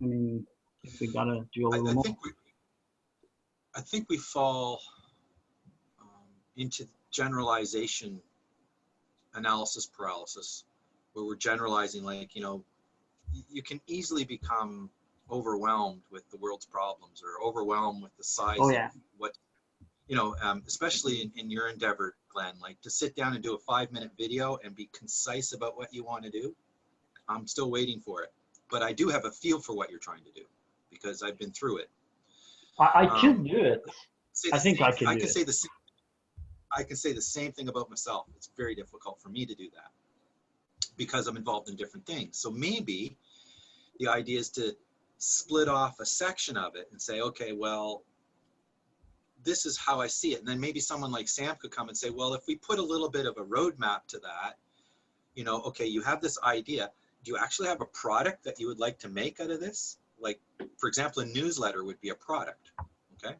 I mean, we gotta do a little more. I think we fall into generalization analysis paralysis, where we're generalizing, like, you know, you can easily become overwhelmed with the world's problems, or overwhelmed with the size of what, you know, especially in your endeavor, Glenn, like to sit down and do a 5-minute video and be concise about what you want to do. I'm still waiting for it, but I do have a feel for what you're trying to do because I've been through it. I could do it. I think I can do it. I can say the same thing about myself. It's very difficult for me to do that because I'm involved in different things. So maybe the idea is to split off a section of it and say, okay, well, this is how I see it. And then maybe someone like Sam could come and say, well, if we put a little bit of a roadmap to that, you know, okay, you have this idea. Do you actually have a product that you would like to make out of this? Like, for example, a newsletter would be a product. Okay.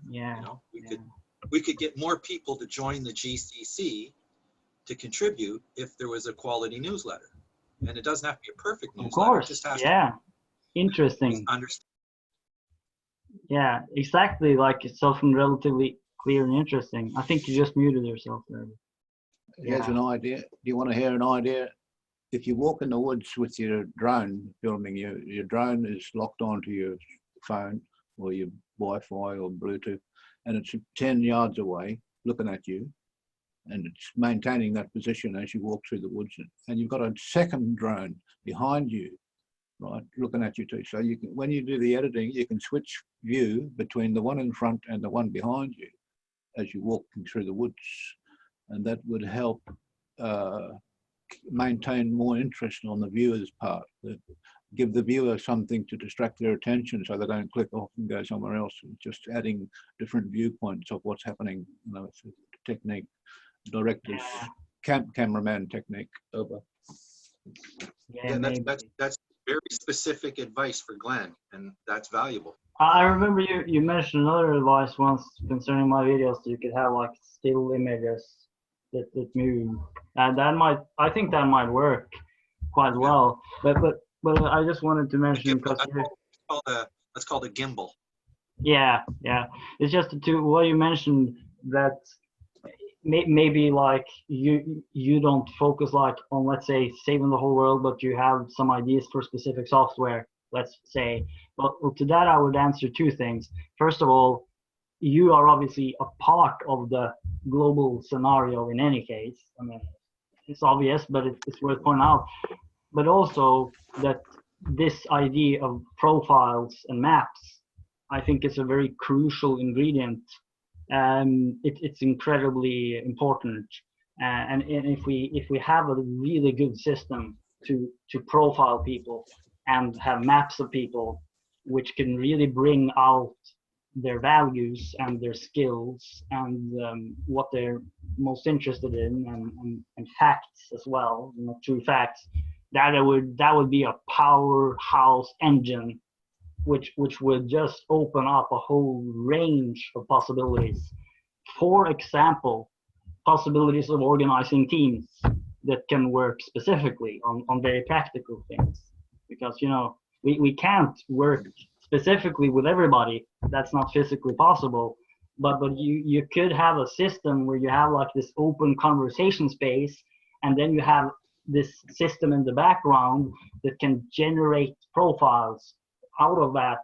Yeah. You know, we could get more people to join the GCC to contribute if there was a quality newsletter. And it doesn't have to be a perfect newsletter. Of course. It just has to interesting. Understand. Yeah, exactly. Like it's something relatively clear and interesting. I think you just muted yourself there. Here's an idea. Do you want to hear an idea? If you walk in the woods with your drone filming, your drone is locked onto your phone or your Wi-Fi or Bluetooth, and it's 10 yards away looking at you, and it's maintaining that position as you walk through the woods, and you've got a second drone behind you, right, looking at you too. So you can, when you do the editing, you can switch view between the one in front and the one behind you as you're walking through the woods, and that would help maintain more interest on the viewer's part. Give the viewer something to distract their attention so they don't click off and go somewhere else. Just adding different viewpoints of what's happening. You know, it's a technique, director's cameraman technique. Over. Yeah, that's very specific advice for Glenn, and that's valuable. I remember you mentioned another advice once concerning my videos. You could have like still images that move, and I think that might work quite well. But I just wanted to mention because that's called a gimbal. Yeah. It's just to what you mentioned, that maybe like you don't focus like on, let's say, saving the whole world, but you have some ideas for specific software, let's say. But to that I would answer two things. First of all, you are obviously a part of the global scenario in any case. I mean, it's obvious, but it's worth pointing out. But also that this idea of profiles and maps, I think, is a very crucial ingredient. It's incredibly important. And if we have a really good system to profile people and have maps of people, which can really bring out their values and their skills and what they're most interested in, and facts as well, true facts, that would be a powerhouse engine, which would just open up a whole range of possibilities. For example, possibilities of organizing teams that can work specifically on very practical things, because we can't work specifically with everybody. That's not physically possible. But you could have a system where you have like this open conversation space, and then you have this system in the background that can generate profiles out of that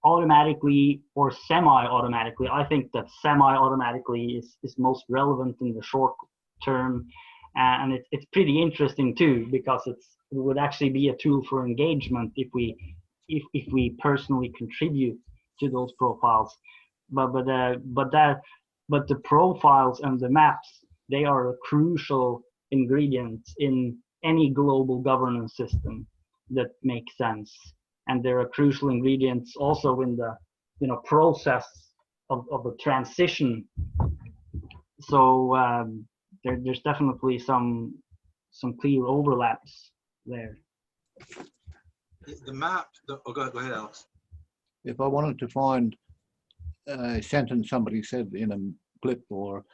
automatically or semi-automatically. I think that semi-automatically is most relevant in the short term, and it's pretty interesting too, because it would actually be a tool for engagement if we personally contribute to those profiles. But the profiles and the maps, they are a crucial ingredient in any global governance system that makes sense, and they're a crucial ingredients also in the process of the transition. So there's definitely some clear overlaps there. The map. Oh, go ahead, Alex. If I wanted to find a sentence somebody said in a clip or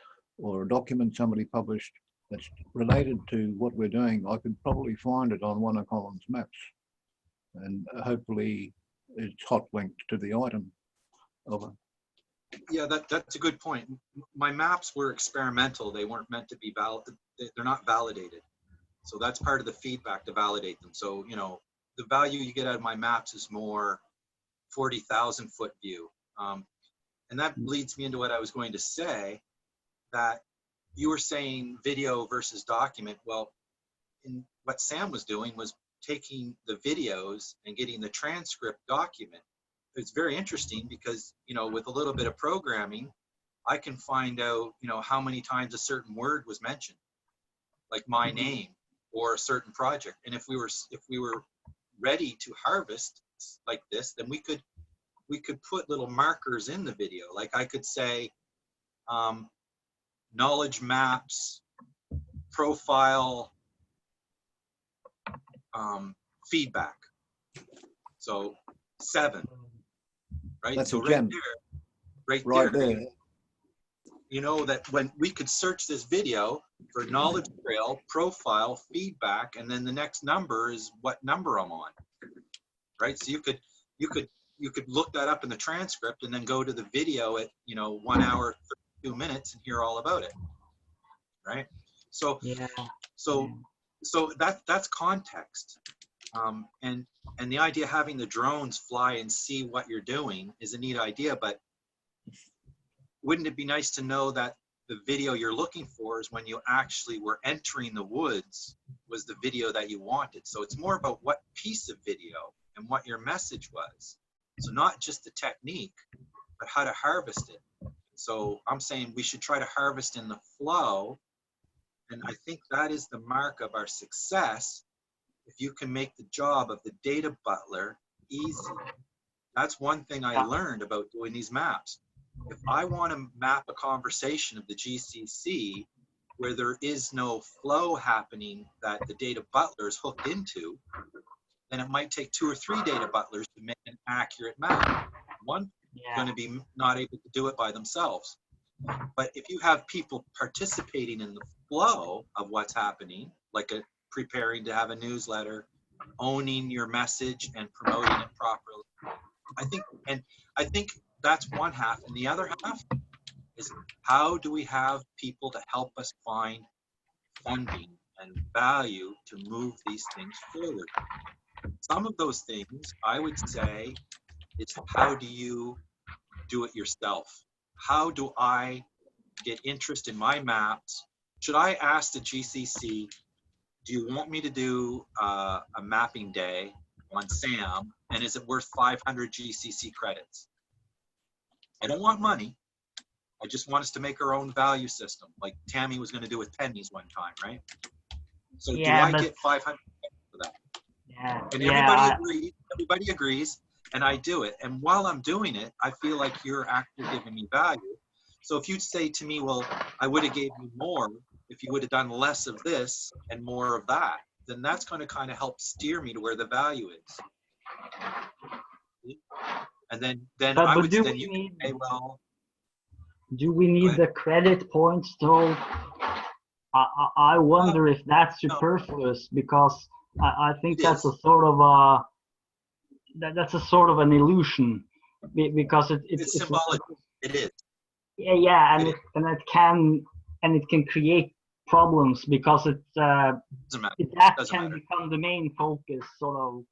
a document somebody published that's related to what we're doing, I could probably find it on one of Colin's maps, and hopefully it's hot linked to the item. Over. Yeah, that's a good point. My maps were experimental. They weren't meant to be they're not validated. So that's part of the feedback to validate them. So, the value you get out of my maps is more 40,000 foot view. And that leads me into what I was going to say, that you were saying video versus document. Well, what Sam was doing was taking the videos and getting the transcript document. It's very interesting because, with a little bit of programming, I can find out, how many times a certain word was mentioned, like my name or a certain project. And if we were ready to harvest like this, then we could put little markers in the video. Like I could say, knowledge maps, profile, feedback. So 7, right? That's so a gem. right there. You know that when we could search this video for knowledge trail, profile, feedback, and then the next number is what number I'm on, right? So you could look that up in the transcript and then go to the video at 1 hour 32 minutes and hear all about it, right? So that's context, and the idea of having the drones fly and see what you're doing is a neat idea, but wouldn't it be nice to know that the video you're looking for is when you actually were entering the woods was the video that you wanted? So it's more about what piece of video and what your message was. So not just the technique, but how to harvest it. So I'm saying we should try to harvest in the flow. And I think that is the mark of our success. If you can make the job of the data butler easy. That's one thing I learned about doing these maps. If I want to map a conversation of the GCC where there is no flow happening that the data butler is hooked into, then it might take 2 or 3 data butlers to make an accurate map. One going to be not able to do it by themselves. But if you have people participating in the flow of what's happening, like preparing to have a newsletter, owning your message and promoting it properly, I think that's one half. And the other half is, how do we have people to help us find funding and value to move these things forward? Some of those things, I would say, is how do you do it yourself? How do I get interest in my maps should I ask the GCC, do you want me to do a mapping day on SAM, and is it worth 500 GCC credits? I don't want money. I just want us to make our own value system, like Tammy was going to do with pennies one time, right? So do I get 500 for that? Yeah. And Yeah. everybody agrees, and I do it. And while I'm doing it, I feel like you're actually giving me value. So if you say to me, well, I would have gave you more if you would have done less of this and more of that, then that's going to kind of help steer me to where the value is. And then I would, then you can say, well, do we need the credit points though? I wonder if that's superfluous, because I think that's a sort of a that's a sort of an illusion, because it's symbolic. It is. Yeah, and it can create problems, because that can become the main focus, sort of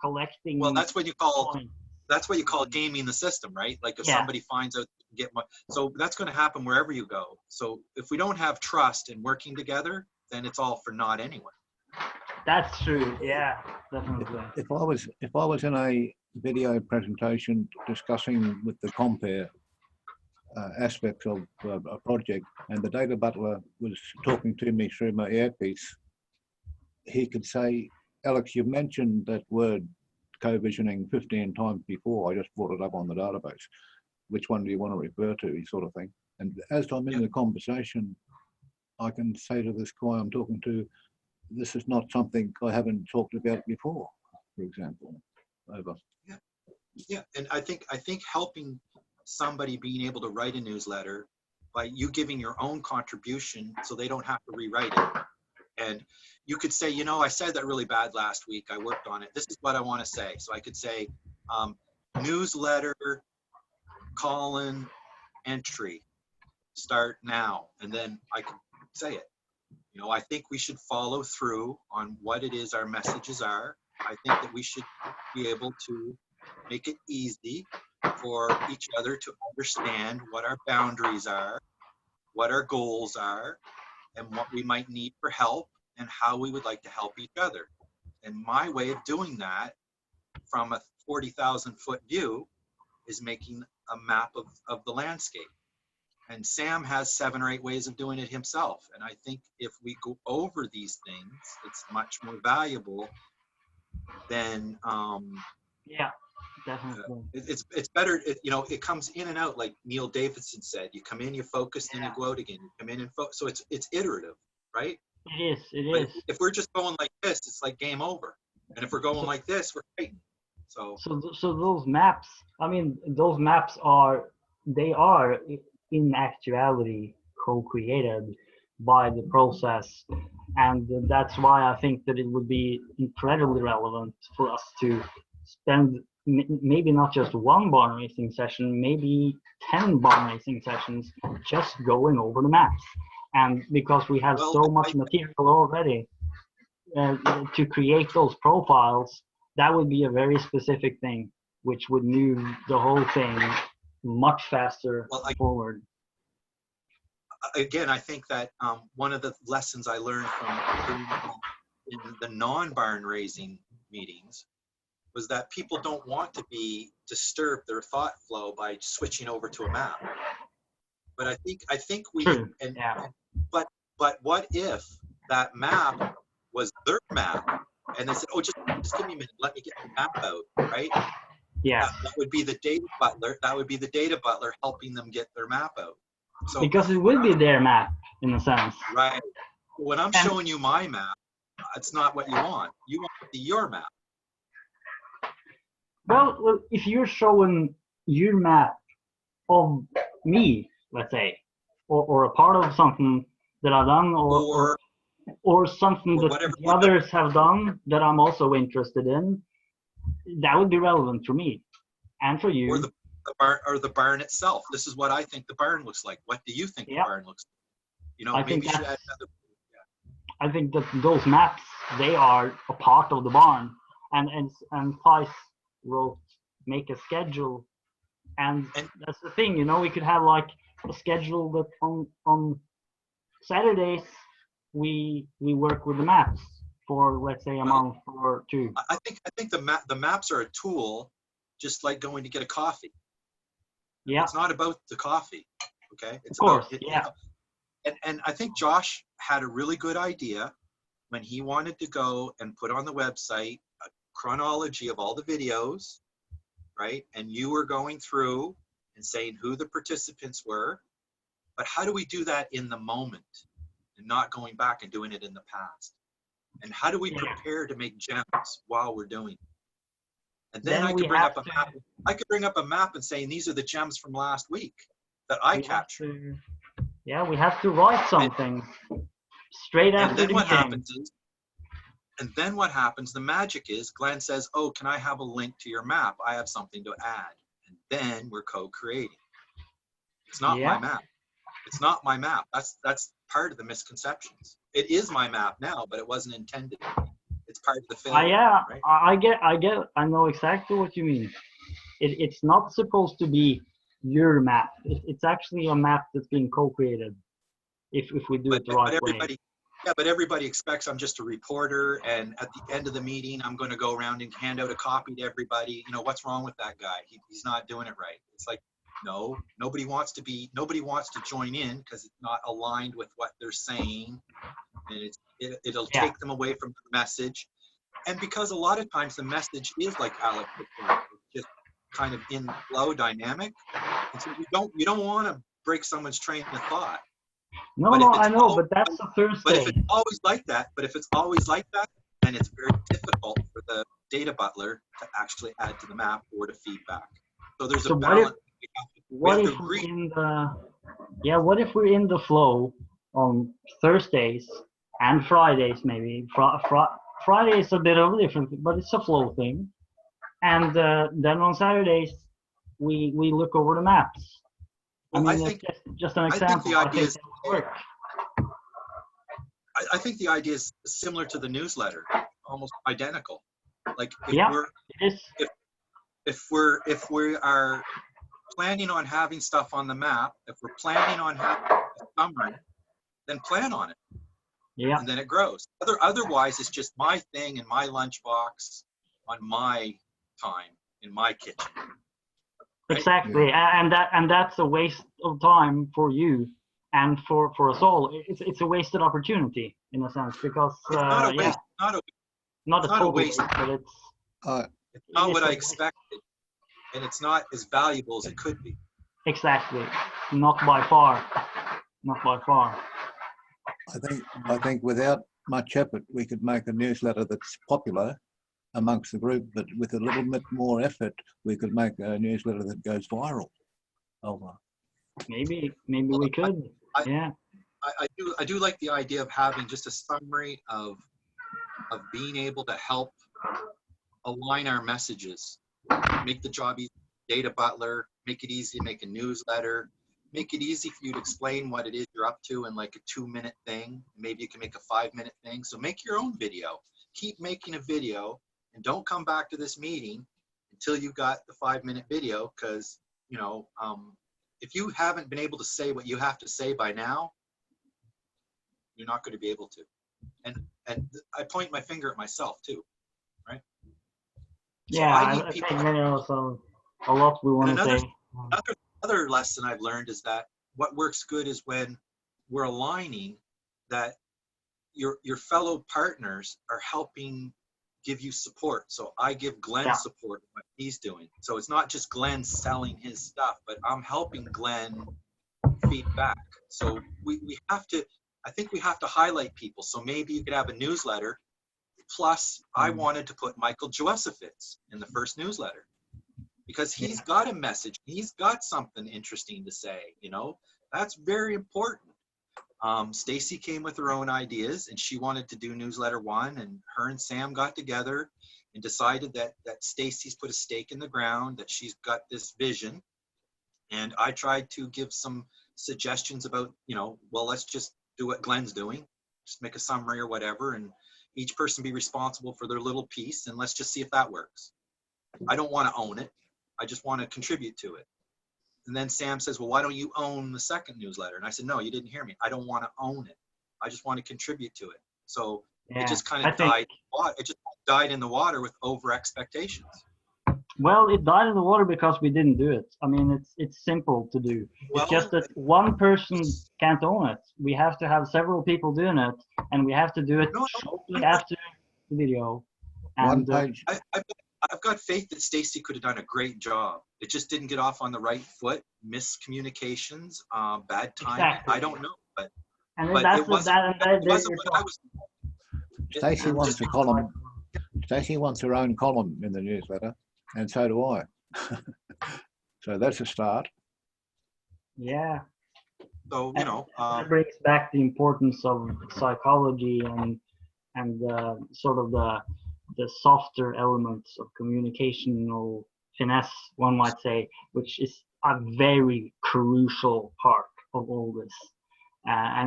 collecting. Well, that's what you call gaming the system, right? Like if somebody finds out get one, so that's going to happen wherever you go. So if we don't have trust in working together, then it's all for naught anyway. That's true. Yeah, definitely. If I was in a video presentation discussing with the compare aspects of a project, and the data butler was talking to me through my earpiece, he could say, Alex, you mentioned that word co-visioning 15 times before. I just brought it up on the database. Which one do you want to refer to, sort of thing. And as I'm in the conversation, I can say to this guy I'm talking to, this is not something I haven't talked about before, for example. Over. Yeah, and I think helping somebody being able to write a newsletter by you giving your own contribution, so they don't have to rewrite it. And you could say, you know, I said that really bad last week. I worked on it. This is what I want to say. So I could say, newsletter, colon, entry, start now. And then I could say it. You know, I think we should follow through on what it is our messages are. I think that we should be able to make it easy for each other to understand what our boundaries are, what our goals are, and what we might need for help, and how we would like to help each other. And my way of doing that from a 40,000 foot view is making a map of the landscape. And Sam has 7 or 8 ways of doing it himself. And I think if we go over these things, it's much more valuable than yeah, definitely. It's better. You know, it comes in and out, like Neil Davidson said. You come in, you focus, then you go out again. You come in and focus. So it's iterative, right? It is. But if we're just going like this, it's like game over. And if we're going like this, we're fighting. So those maps, I mean, those maps are in actuality co-created by the process, and that's why I think that it would be incredibly relevant for us to spend maybe not just one barn racing session, maybe 10 barn racing sessions just going over the maps. And because we have so much material already to create those profiles, that would be a very specific thing, which would move the whole thing much faster forward. Again, I think that one of the lessons I learned from in the non-barn raising meetings was that people don't want to be disturbed their thought flow by switching over to a map. But I think we but what if that map was their map, and they said, oh, just give me a minute, let me get the map out, right? Yeah. That would be the data butler. That would be the data butler helping them get their map out. So because it would be their map in a sense. Right. When I'm showing you my map, it's not what you want. You want to see your map. Well, if you're showing your map of me, let's say, or a part of something that I've done, or something that the others have done that I'm also interested in, that would be relevant for me and for you. Or the barn itself. This is what I think the barn looks like. What do you think the barn looks like? You know, maybe you should add another. I think that those maps, they are a part of the barn, and Price wrote make a schedule, and that's the thing. You know, we could have like a schedule that on Saturdays we work with the maps for, let's say, a Well, month or two. I think the maps are a tool, just like going to get a coffee. Yeah, It's not about the coffee, okay? of It's course. about it, Yeah, and I think Josh had a really good idea when he wanted to go and put on the website a chronology of all the videos, right? And you were going through and saying who the participants were. But how do we do that in the moment and not going back and doing it in the past? And how do we Yeah. prepare to make gems while we're doing it? And then then I we could bring have up a to. map. I could bring up a map and say, these are the gems from last week that I We have captured. to. Yeah, we have to write something straight And after then the what game. happens is, the magic is Glenn says, oh, can I have a link to your map? I have something to add. And then we're co-creating. It's not my Yeah. map. It's not my map. That's part of the misconceptions. It is my map now, but it wasn't intended to be. It's part of the failure. Yeah, right? I know exactly what you mean. It's not supposed to be your map. It's actually a map that's being co-created if we do it the right way. But everybody expects I'm just a reporter, and at the end of the meeting, I'm going to go around and hand out a copy to everybody. You know, what's wrong with that guy? He's not doing it right. It's like, no, nobody wants to join in because it's not aligned with what they're saying, and it'll Yeah. take them away from the message. And because a lot of times the message is like Alex was saying, it's just kind of in flow dynamic, and so you don't want to break someone's train of thought. No, But no, if it's I know, but that's a But if Thursday. it's always like that, then it's very difficult for the data butler to actually add to the map or to feedback. So there's So a what if balance. We what have to if we're agree. in the what if we're in the flow on Thursdays and Fridays maybe? Friday is a bit of a different, but it's a flow thing. And then on Saturdays we look over the maps. Well, I mean, it's just an I think example. the idea is, that would work. I think the idea is similar to the newsletter, almost identical. Like if Yeah, we're it is. if we are planning on having stuff on the map, if we're planning on having a summary, then plan on it. Yeah, And then it grows. Otherwise, it's just my thing in my lunchbox on my time in my kitchen. Right? exactly. And that's a waste of time for you and for us all. It's a wasted opportunity in a sense because It's not a waste. yeah, Not a not a not a total waste. waste, but it's It's not it what is I a- expected, and it's not as valuable as it could be. exactly not by far, not by far. I think without much effort, we could make a newsletter that's popular amongst the group, but with a little bit more effort, we could make a newsletter that goes viral. Maybe we could. I- Yeah, I do like the idea of having just a summary of being able to help align our messages, make the job easy. Data butler, make it easy to make a newsletter, make it easy for you to explain what it is you're up to in like a 2-minute thing. Maybe you can make a 5-minute thing. So make your own video. Keep making a video and don't come back to this meeting until you got the 5-minute video, because if you haven't been able to say what you have to say by now, you're not going to be able to. And I point my finger at myself too, right? So yeah. I need I people. think there are a lot we want to another- say. Another lesson I've learned is that what works good is when we're aligning that your fellow partners are helping give you support. So I give Glenn Yeah. support in what he's doing. So it's not just Glenn selling his stuff, but I'm helping Glenn feedback. So we have to, I think we have to highlight people. So maybe you could have a newsletter. Plus, I wanted to put Michael Joesefitz in the first newsletter, because he's got a message. He's got something interesting to say, that's very important. Stacy came with her own ideas and she wanted to do newsletter 1, and her and Sam got together and decided that Stacy's put a stake in the ground, that she's got this vision. And I tried to give some suggestions about, well, let's just do what Glenn's doing, just make a summary or whatever, and each person be responsible for their little piece, and let's just see if that works. I don't want to own it. I just want to contribute to it. And then Sam says, well, why don't you own the second newsletter? And I said, no, you didn't hear me. I don't want to own it. I just want to contribute to it. So Yeah, it just kind I of think, died. It just died in the water with over expectations. well, it died in the water because we didn't do it. I mean, it's simple to do. Well, It's just that one person can't own it. We have to have several people doing it, and we have to do it No, shortly after the video. One And page, I've got faith that Stacy could have done a great job. It just didn't get off on the right foot. Miscommunications, bad timing. Exactly. I don't know, but and but that's it what wasn't. that and It that wasn't you're what I was. Stacey And wants just a column. Stacey wants her own column in the newsletter, and so do I. So that's a start. yeah. So you know, That brings back the importance of psychology and sort of the softer elements of communicational finesse, one might say, which is a very crucial part of all this. I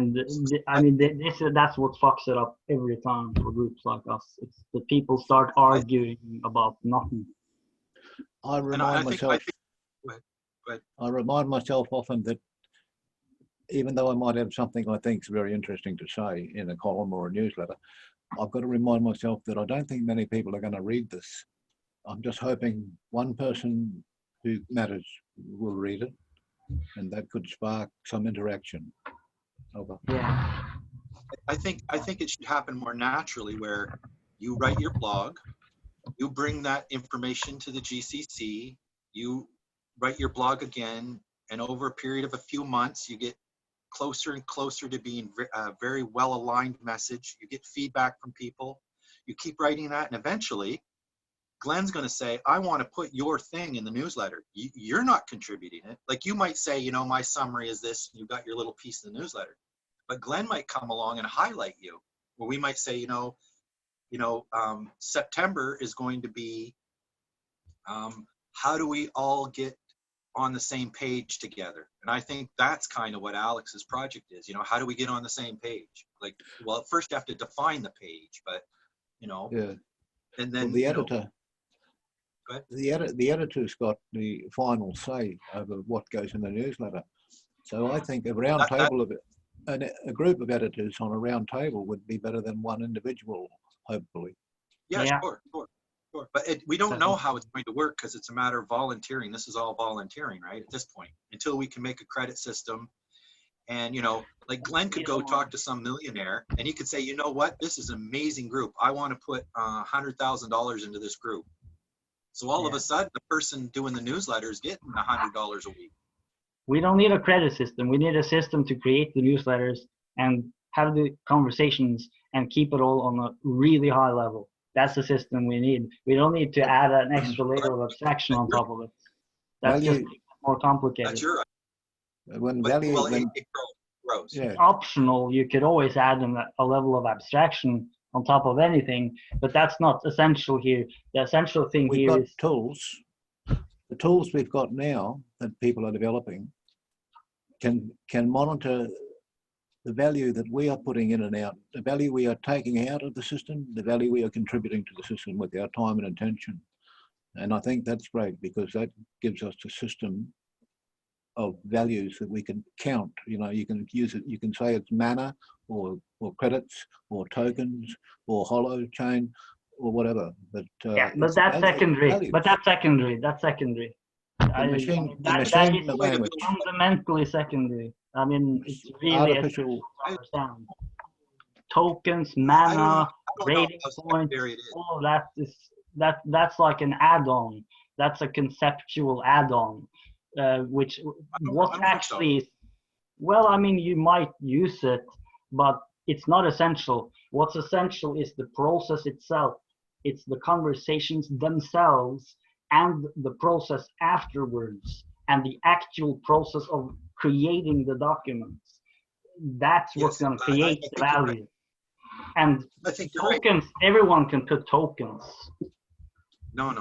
mean, that's what fucks it up every time for groups like us. It's the people start arguing about nothing. I and remind I think myself. but I remind myself often that even though I might have something I think is very interesting to say in a column or a newsletter, I've got to remind myself that I don't think many people are going to read this. I'm just hoping one person who matters will read it, and that could spark some interaction. Over. Yeah. I think it should happen more naturally, where you write your blog, you bring that information to the GCC, you write your blog again, and over a period of a few months, you get closer and closer to being a very well-aligned message. You get feedback from people. You keep writing that, and eventually, Glenn's going to say, I want to put your thing in the newsletter. You're not contributing it. Like you might say, you know, my summary is this, and you've got your little piece in the newsletter. But Glenn might come along and highlight you, or we might say, September is going to be, how do we all get on the same page together? And I think that's kind of what Alex's project is. How do we get on the same page? Like, well, first you have to define the page, but Yeah. And then Well, the editor. Go ahead. The editor's got the final say over what goes in the newsletter. So I think a round table of it. A group of editors on a round table would be better than one individual, hopefully. Yeah, Yeah. sure. But we don't know how it's going to work because it's a matter of volunteering. This is all volunteering, right? At this point, until we can make a credit system. And, like Glenn could go talk to some millionaire and he could say, you know what, this is an amazing group. I want to put $100,000 into this group. So all of a sudden, the person doing the newsletter is getting $100 a week. We don't need a credit system. We need a system to create the newsletters and have the conversations and keep it all on a really high level. That's the system we need. We don't need to add an extra layer of abstraction on top of it. That's just more complicated. That's your When but, value, well, when, it grows. yeah. It's optional. You could always add a level of abstraction on top of anything, but that's not essential here. The essential thing We've here got is tools. The tools we've got now that people are developing can monitor the value that we are putting in and out, the value we are taking out of the system, the value we are contributing to the system with our time and attention. And I think that's great because that gives us a system of values that we can count. You can use it, you can say it's mana or credits or tokens or hollow chain or whatever. But but that's secondary. But that's secondary. That's secondary. The machine That is fundamentally secondary. I mean, it's really artificial. to understand. Tokens, mana, rating points, all of that is that's like an add-on. That's a conceptual add-on, which what actually is. Well, I mean, you might use it, but it's not essential. What's essential is the process itself. It's the conversations themselves and the process afterwards and the actual process of creating the documents. That's what's going to create the value. And tokens, everyone can put tokens. No.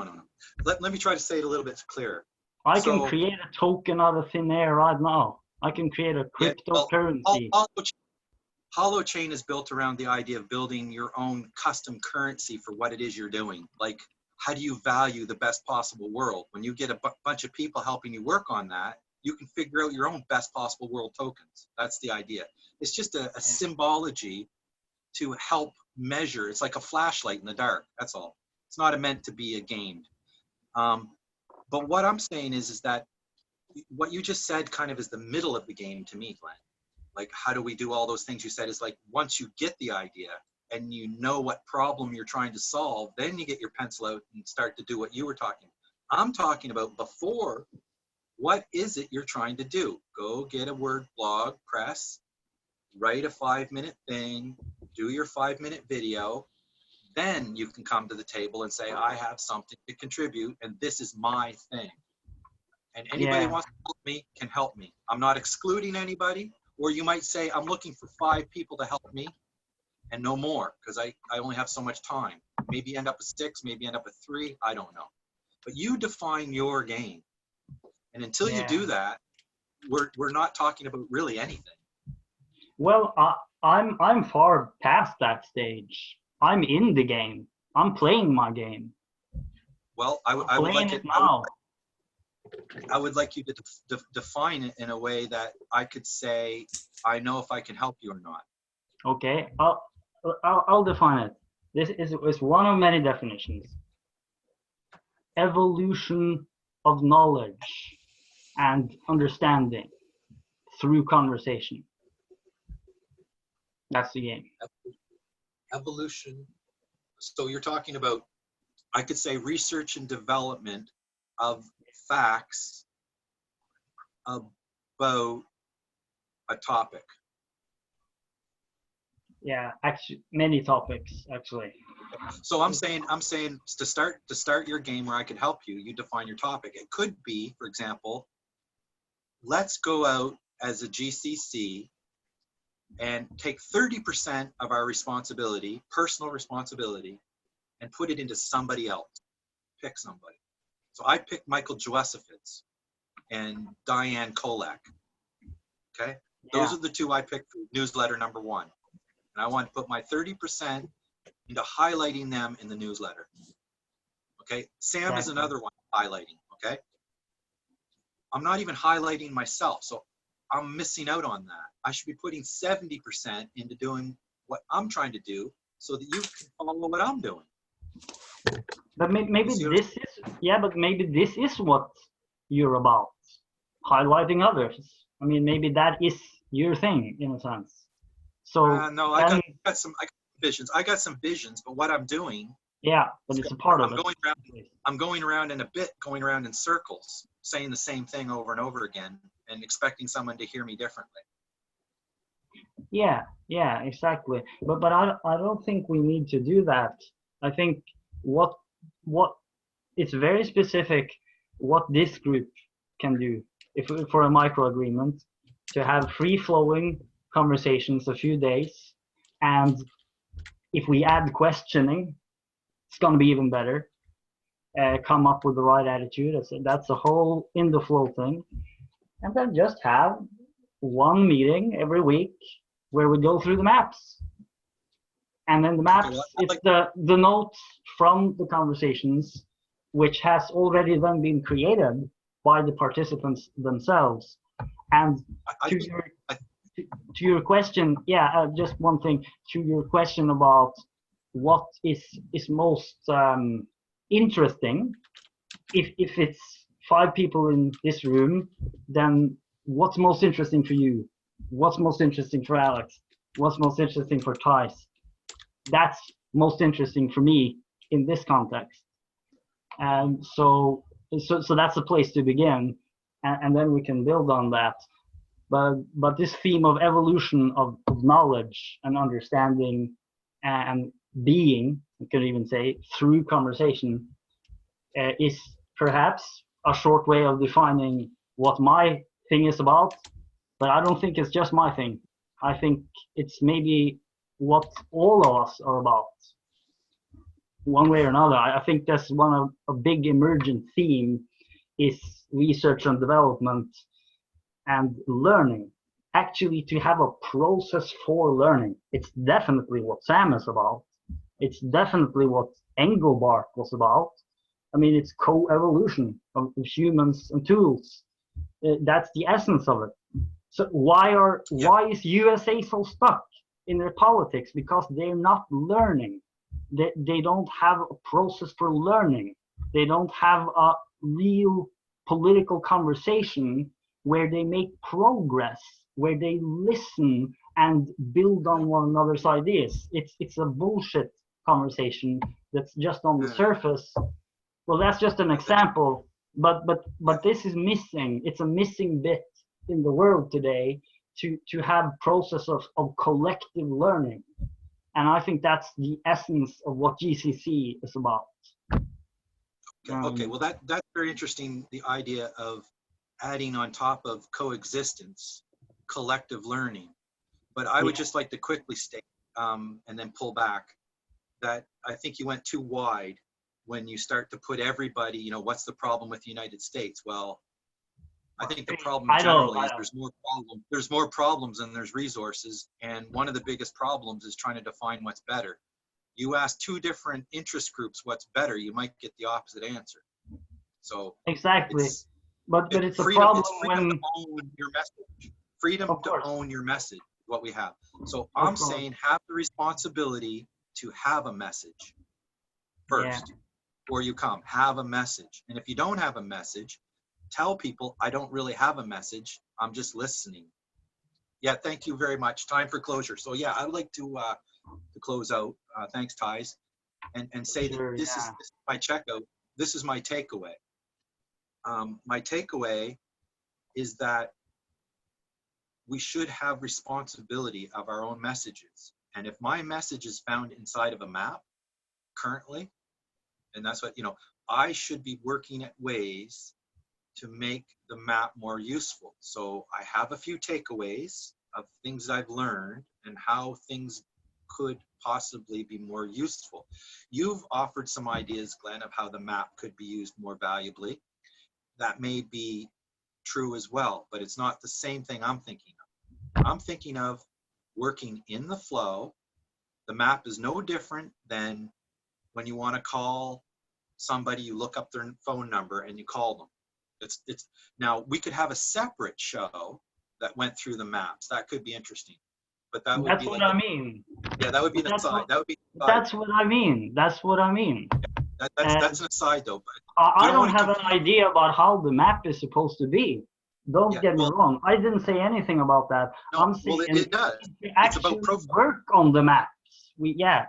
Let me try to say it a little bit clearer. I can create a token out of thin air right now. I can create a cryptocurrency. Holochain is built around the idea of building your own custom currency for what it is you're doing. Like, how do you value the best possible world? When you get a bunch of people helping you work on that, you can figure out your own best possible world tokens. That's the idea. It's just a symbology to help measure. It's like a flashlight in the dark. That's all. It's not meant to be a game. But what I'm saying is that what you just said kind of is the middle of the game to me, Glenn. Like, how do we do all those things you said? Is like, once you get the idea and you know what problem you're trying to solve, then you get your pencil out and start to do what you were talking. I'm talking about before. What is it you're trying to do? Go get a word blog, press, write a 5-minute thing, do your 5-minute video. Then you can come to the table and say, I have something to contribute and this is my thing. And anybody who wants to help me can help me. I'm not excluding anybody. Or you might say, I'm looking for 5 people to help me and no more, because I only have so much time. Maybe end up with 6, maybe end up with 3, I don't know. But you define your game. And until you do that, we're not talking about really anything. Well, I'm far past that stage. I'm in the game. I'm playing my game. Well, I would like it now. I would like you to define it in a way that I could say, I know if I can help you or not. Okay, I'll define it. This is one of many definitions. Evolution of knowledge and understanding through conversation. That's the game. Evolution. So you're talking about, I could say, research and development of facts about a topic. Yeah, actually, many topics actually. So I'm saying to start your game where I could help you, you define your topic. It could be, for example, let's go out as a GCC and take 30% of our responsibility, personal responsibility, and put it into somebody else. Pick somebody. So I picked Michael Josefitz and Diane Kolak. Okay? Those are the 2 I picked for newsletter number 1. And I want to put my 30% into highlighting them in the newsletter. Okay? Sam is another one highlighting. Okay? I'm not even highlighting myself. So I'm missing out on that. I should be putting 70% into doing what I'm trying to do so that you can follow what I'm doing. But maybe this is, but maybe this is what you're about, highlighting others. I mean, maybe that is your thing in a sense. So no, I got some visions. I got some visions, but what I'm doing. Yeah, but it's a part of it. I'm going around in circles, saying the same thing over and over again, and expecting someone to hear me differently. Yeah, exactly. But I don't think we need to do that. I think what it's very specific what this group can do if for a micro agreement to have free flowing conversations a few days, and if we add questioning, it's going to be even better. Come up with the right attitude. That's a whole in the flow thing, and then just have one meeting every week where we go through the maps. And then the maps, it's the notes from the conversations, which has already then been created by the participants themselves. And to your question, just one thing, to your question about what is most interesting, if it's 5 people in this room, then what's most interesting for you? What's most interesting for Alex? What's most interesting for Thijs? That's most interesting for me in this context. And so that's a place to begin, and then we can build on that. But this theme of evolution of knowledge and understanding and being, I could even say, through conversation, is perhaps a short way of defining what my thing is about. But I don't think it's just my thing. I think it's maybe what all of us are about, one way or another. I think that's one of a big emergent theme is research and development and learning. Actually, to have a process for learning. It's definitely what Sam is about. It's definitely what Engelbart was about. I mean, it's co-evolution of humans and tools. That's the essence of it. So why is USA so stuck in their politics? Because they're not learning. They don't have a process for learning. They don't have a real political conversation where they make progress, where they listen and build on one another's ideas. It's a bullshit conversation that's just on the surface. Well, that's just an example, but this is missing. It's a missing bit in the world today to have process of collective learning. And I think that's the essence of what GCC is about. Okay, well that's very interesting, the idea of adding on top of coexistence, collective learning. But I would just like to quickly state, and then pull back, that I think you went too wide when you start to put everybody, you know, what's the problem with the United States? Well, I think the problem generally is there's more problems than there's resources. And one of the biggest problems is trying to define what's better. You ask two different interest groups what's better, you might get the opposite answer. So exactly, but it's a freedom, problem freedom when to own your message. Freedom to own your message, what we have. So I'm saying have the responsibility to have a message first. Before you come, have a message. And if you don't have a message, tell people, I don't really have a message, I'm just listening. Yeah, thank you very much. Time for closure. So yeah, I would like to close out. Thanks, Ties, and say that this is my checkout. This is my takeaway. My takeaway is that we should have responsibility of our own messages. And if my message is found inside of a map currently, and that's what, you know, I should be working at ways to make the map more useful. So I have a few takeaways of things I've learned and how things could possibly be more useful. You've offered some ideas, Glenn, of how the map could be used more valuably. That may be true as well, but it's not the same thing I'm thinking of. I'm thinking of working in the flow. The map is no different than when you want to call somebody, you look up their phone number and you call them. It's now we could have a separate show that went through the maps. That could be interesting, but that would that's be what like I mean. Yeah, that would be an aside. That would be. That's what I mean. That's what I mean. That's an aside though. But I don't have an idea about how the map is supposed to be. Don't get me wrong. I didn't say anything about that. No, I'm saying it does. It's about work on the maps.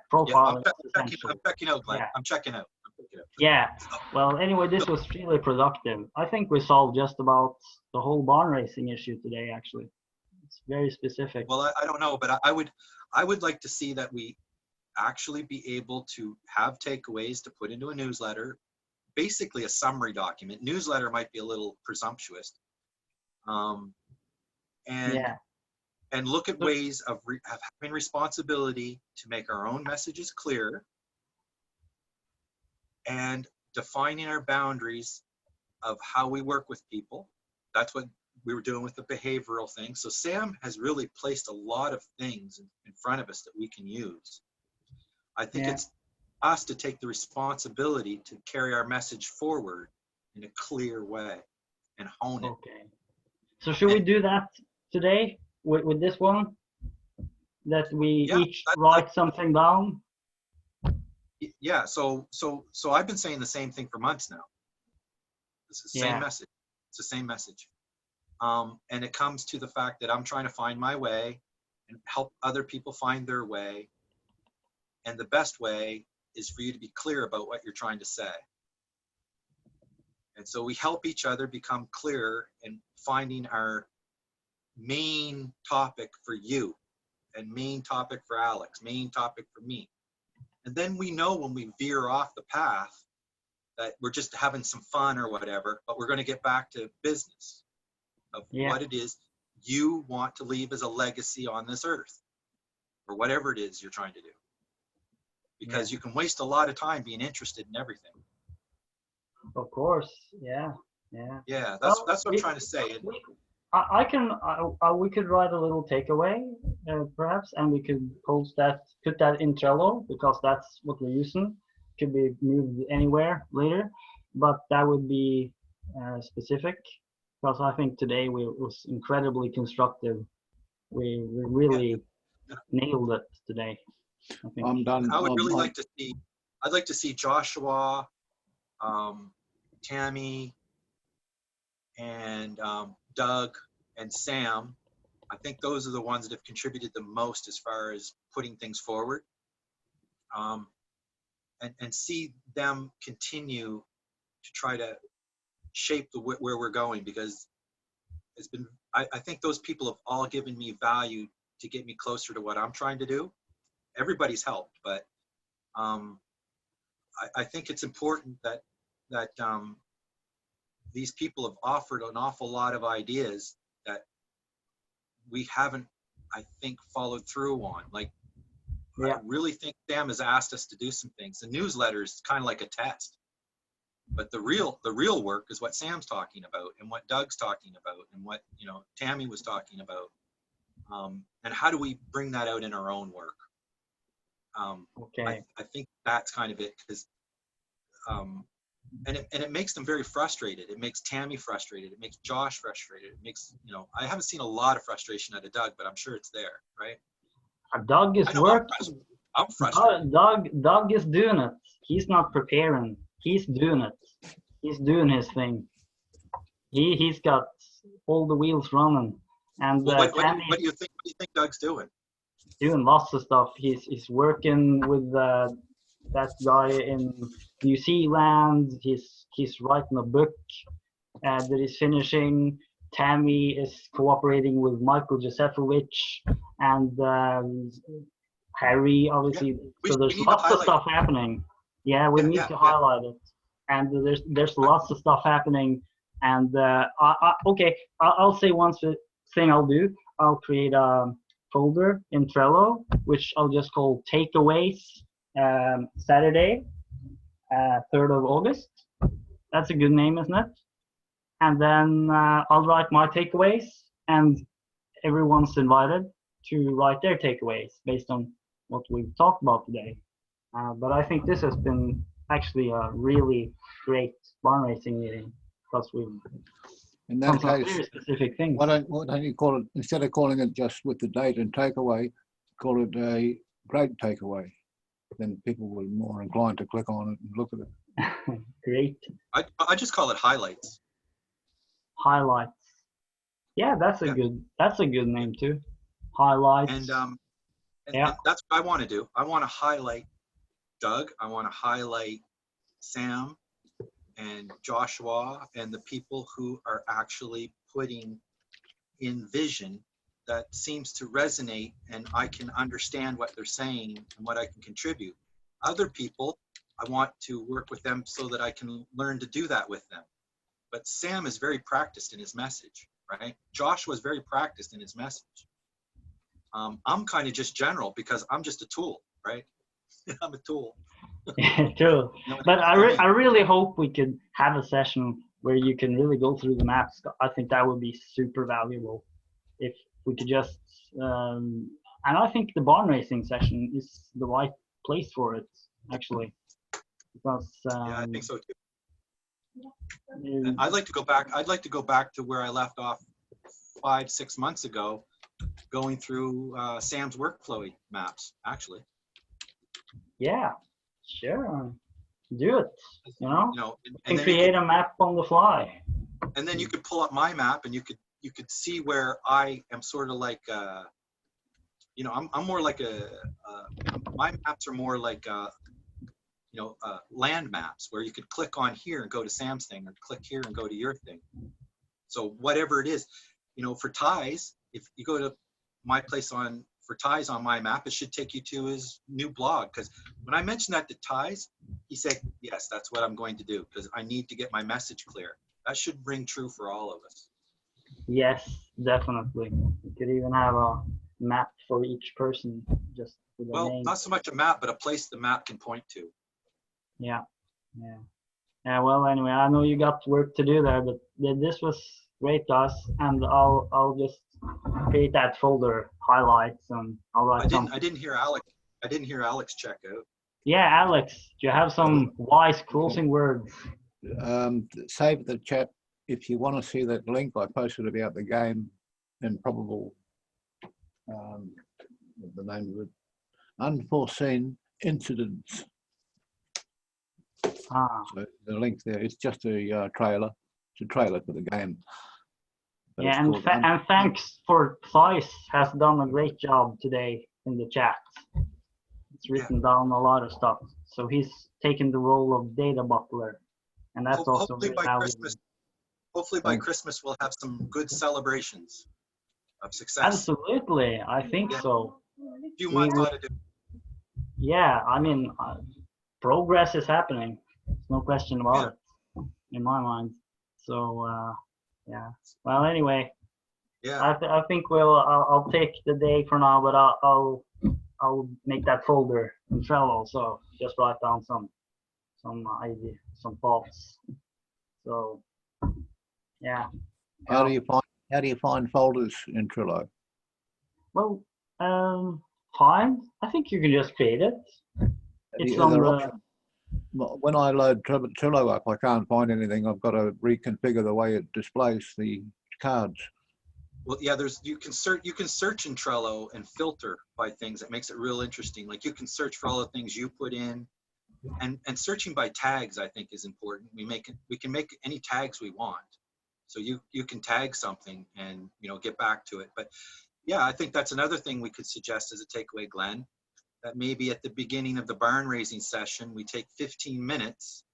Profile. I'm checking out, Glenn. I'm checking out. Yeah. Well, anyway, this was really productive. I think we solved just about the whole barn racing issue today. Actually, it's very specific. Well, I don't know, but I would like to see that we actually be able to have takeaways to put into a newsletter, basically a summary document. Newsletter might be a little presumptuous, and look at ways of having responsibility to make our own messages clear and defining our boundaries of how we work with people. That's what we were doing with the behavioral thing. So Sam has really placed a lot of things in front of us that we can use. I think it's us to take the responsibility to carry our message forward in a clear way and hone it. Okay. So should we do that today with this one? That we each write something down? Yeah, so I've been saying the same thing for months now. It's the same message. It's the same message. And it comes to the fact that I'm trying to find my way and help other people find their way. And the best way is for you to be clear about what you're trying to say. And so we help each other become clear in finding our main topic for you and main topic for Alex, main topic for me. And then we know when we veer off the path that we're just having some fun or whatever, but we're going to get back to business of what it is you want to leave as a legacy on this earth or whatever it is you're trying to do. Because you can waste a lot of time being interested in everything. Of course, yeah. Yeah, that's what I'm trying to say. We could write a little takeaway, perhaps, and we could put that in Trello because that's what we're using. Could be moved anywhere later, but that would be specific. because I think today was incredibly constructive. We really nailed it today. I think. I'm done. I would really I'm- like to see, I'd like to see Joshua, Tammy, and Doug and Sam. I think those are the ones that have contributed the most as far as putting things forward. And see them continue to try to shape where we're going, because it's been, I think those people have all given me value to get me closer to what I'm trying to do. Everybody's helped, but I think it's important that these people have offered an awful lot of ideas that we haven't, I think, followed through on. Like, Yeah. I really think Sam has asked us to do some things. The newsletter is kind of like a test, but the real work is what Sam's talking about, and what Doug's talking about, and what, you know, Tammy was talking about. And how do we bring that out in our own work? Okay. I think that's kind of it, because and it makes them very frustrated. It makes Tammy frustrated. It makes Josh frustrated. It makes, you know, I haven't seen a lot of frustration out of Doug, but I'm sure it's there, right? Doug is I know working. I'm frustrated. Doug is doing it. He's not preparing. He's doing it. He's doing his thing. He's got all the wheels running. And Well, what Tammy do you think? What do you think Doug's doing? doing lots of stuff. He's working with that guy in New Zealand. He's writing a book that he's finishing. Tammy is cooperating with Michael Josefovich and Harry, obviously. We- So we there's need to lots of highlight stuff happening. Yeah, we need to highlight it. And there's lots of stuff happening. And I'll say one thing I'll do. I'll create a folder in Trello, which I'll just call Takeaways Saturday, 3rd of August. That's a good name, isn't it? And then I'll write my takeaways, and everyone's invited to write their takeaways based on what we've talked about today. But I think this has been actually a really great barn racing meeting, because we've In that some case, very specific things. why don't you call it, instead of calling it just with the date and takeaway, call it a great takeaway? Then people will be more inclined to click on it and look at it. Great I just call it highlights. highlights. Yeah, that's a good name too. Highlights. And Yeah. and that's what I want to do. I want to highlight Doug. I want to highlight Sam and Joshua and the people who are actually putting in vision that seems to resonate, and I can understand what they're saying and what I can contribute. Other people, I want to work with them so that I can learn to do that with them. But Sam is very practiced in his message, right? Joshua is very practiced in his message. I'm kind of just general because I'm just a tool, right? I'm a tool. True. You know, But I really hope we could have a session where you can really go through the maps. I think that would be super valuable if we could just, and I think the barn racing session is the right place for it, actually. Because yeah, I think so too. And I'd like to go back to where I left off 5-6 months ago, going through Sam's workflow maps, actually. yeah, sure. Do it, you know? You know, And then create a map on the fly. and then you could pull up my map, and you could see where I am sort of like, you know, I'm more like my maps are more like, you know, land maps, where you could click on here and go to Sam's thing, or click here and go to your thing. So whatever it is, you know, for ties, if you go to my place for ties on my map, it should take you to his new blog. Because when I mentioned that to Ties, he said, yes, that's what I'm going to do, because I need to get my message clear. That should ring true for all of us. Yes, definitely. You could even have a map for each person, just with a Well, name. not so much a map, but a place the map can point to. Yeah. Well, anyway, I know you got work to do there, but this was great, guys, and I'll just create that folder, highlights, and I'll write some. I didn't hear Alex check out. Yeah, Alex, do you have some wise closing words? Save the chat if you want to see that link I posted about the game and probable, the name of it, unforeseen incidents. So the link there, it's just a trailer. It's a trailer for the game. But Yeah, and thanks for Thais has done a great job today in the chat. It's written down a lot of stuff. So he's taken the role of data butler, and that's also Hopefully very by valuable. Christmas. Hopefully by Christmas we'll have some good celebrations of success. Absolutely, I think so. A few months ought to do. Yeah, I mean, progress is happening. There's no question about it in my mind. So yeah. Well, anyway, Yeah. I think I'll take the day for now, but I'll make that folder in Trello. So just write down some idea, some thoughts. So yeah. How do you find folders in Trello? Well, fine. I think you can just create it. It's on the. When I load Trello up, I can't find anything. I've got to reconfigure the way it displays the cards. Well, yeah, you can search in Trello and filter by things. That makes it real interesting. Like you can search for all the things you put in, and searching by tags I think is important. We can make any tags we want. So you can tag something and get back to it. But yeah, I think that's another thing we could suggest as a takeaway, Glenn. That maybe at the beginning of the barn raising session, we take 15 minutes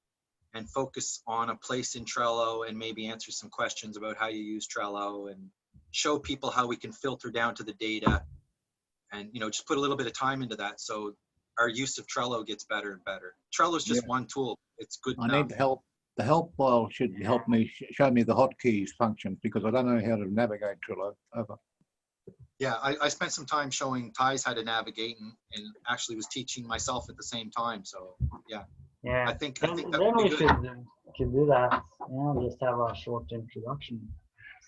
and focus on a place in Trello and maybe answer some questions about how you use Trello and show people how we can filter down to the data and, just put a little bit of time into that. So our use of Trello gets better and better. Trello is just one tool. It's good enough. I need the help. The help file should help me, show me the hotkeys function because I don't know how to navigate Trello. Over. Yeah, I spent some time showing Thais how to navigate and actually was teaching myself at the same time. So yeah. Yeah. I think then that we would be good. should do that. Yeah, just have a short introduction.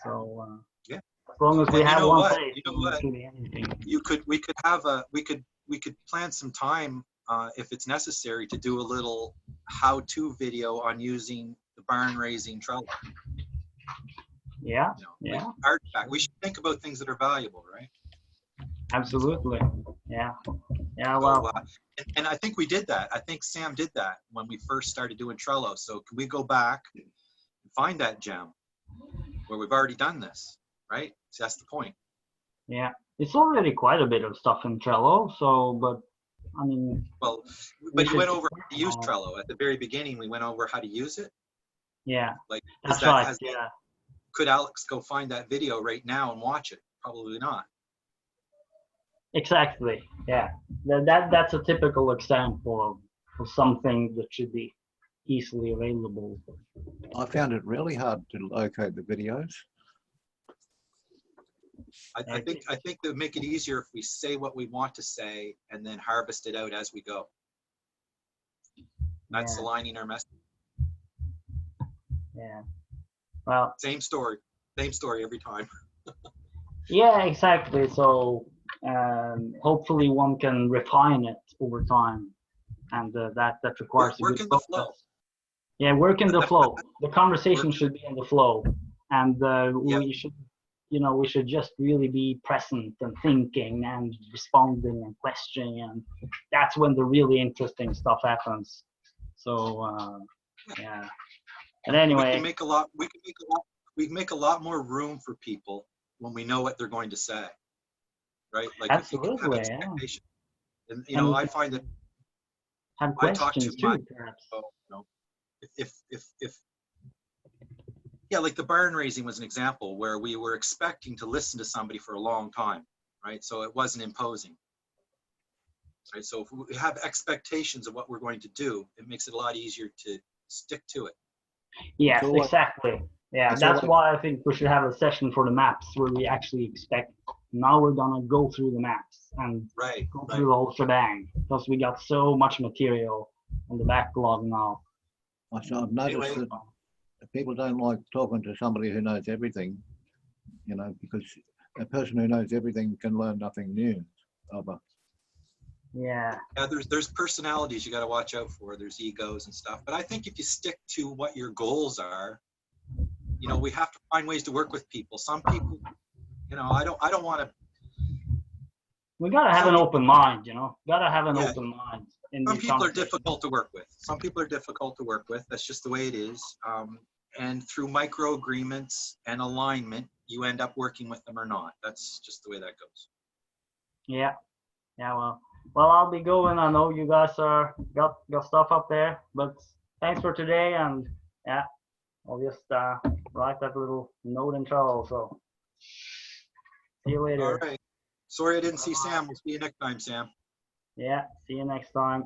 So yeah. As long as we have one place, you know what? Anything. We could plan some time if it's necessary to do a little how-to video on using the barn raising Trello. Yeah. Like artifact. We should think about things that are valuable, right? Absolutely. Yeah. Yeah. So, Well. And I think we did that. I think Sam did that when we first started doing Trello. So can we go back and find that gem where we've already done this, right? So that's the point. Yeah. It's already quite a bit of stuff in Trello. So, but I mean. Well, but you went over how to use Trello at the very beginning. We went over how to use it. Yeah. Like that's right. Yeah. Could Alex go find that video right now and watch it? Probably not. Exactly. Yeah. That's a typical example of something that should be easily available. I found it really hard to locate the videos. I think it would make it easier if we say what we want to say and then harvest it out as we go. That's aligning our message. Yeah. Well. Same story every time. Yeah, exactly. So hopefully one can refine it over time, and that requires work in the flow. Yeah, work in the flow. The conversation should be in the flow, and we should, we should just really be present and thinking and responding and questioning, and that's when the really interesting stuff happens. So yeah. And anyway, we can make a lot more room for people when we know what they're going to say, right? Like absolutely, if you have expectations. And I find that have questions too, perhaps. If like the barn raising was an example where we were expecting to listen to somebody for a long time, right? So it wasn't imposing, right? So if we have expectations of what we're going to do, it makes it a lot easier to stick to it. Yes, exactly. Yeah, that's why I think we should have a session for the maps where we actually expect. Now we're gonna go through the maps and go through the whole shebang because we got so much material on the backlog now. I've noticed that people don't like talking to somebody who knows everything, because a person who knows everything can learn nothing new. Yeah. Yeah, there's personalities you got to watch out for. There's egos and stuff. But I think if you stick to what your goals are, you know, we have to find ways to work with people. Some people, you know, I don't want to. We gotta have an open mind, you know. Gotta have an Yeah. open mind. In Some these people are conversations. difficult to work with. Some people are difficult to work with. That's just the way it is. And through micro agreements and alignment, you end up working with them or not. That's just the way that goes. Yeah. Yeah. Well, I'll be going. I know you guys are got stuff up there, but thanks for today. And yeah, I'll just write that little note and travel. So see you later. All right. Sorry I didn't see Sam. We'll see you next time, Sam. Yeah. See you next time.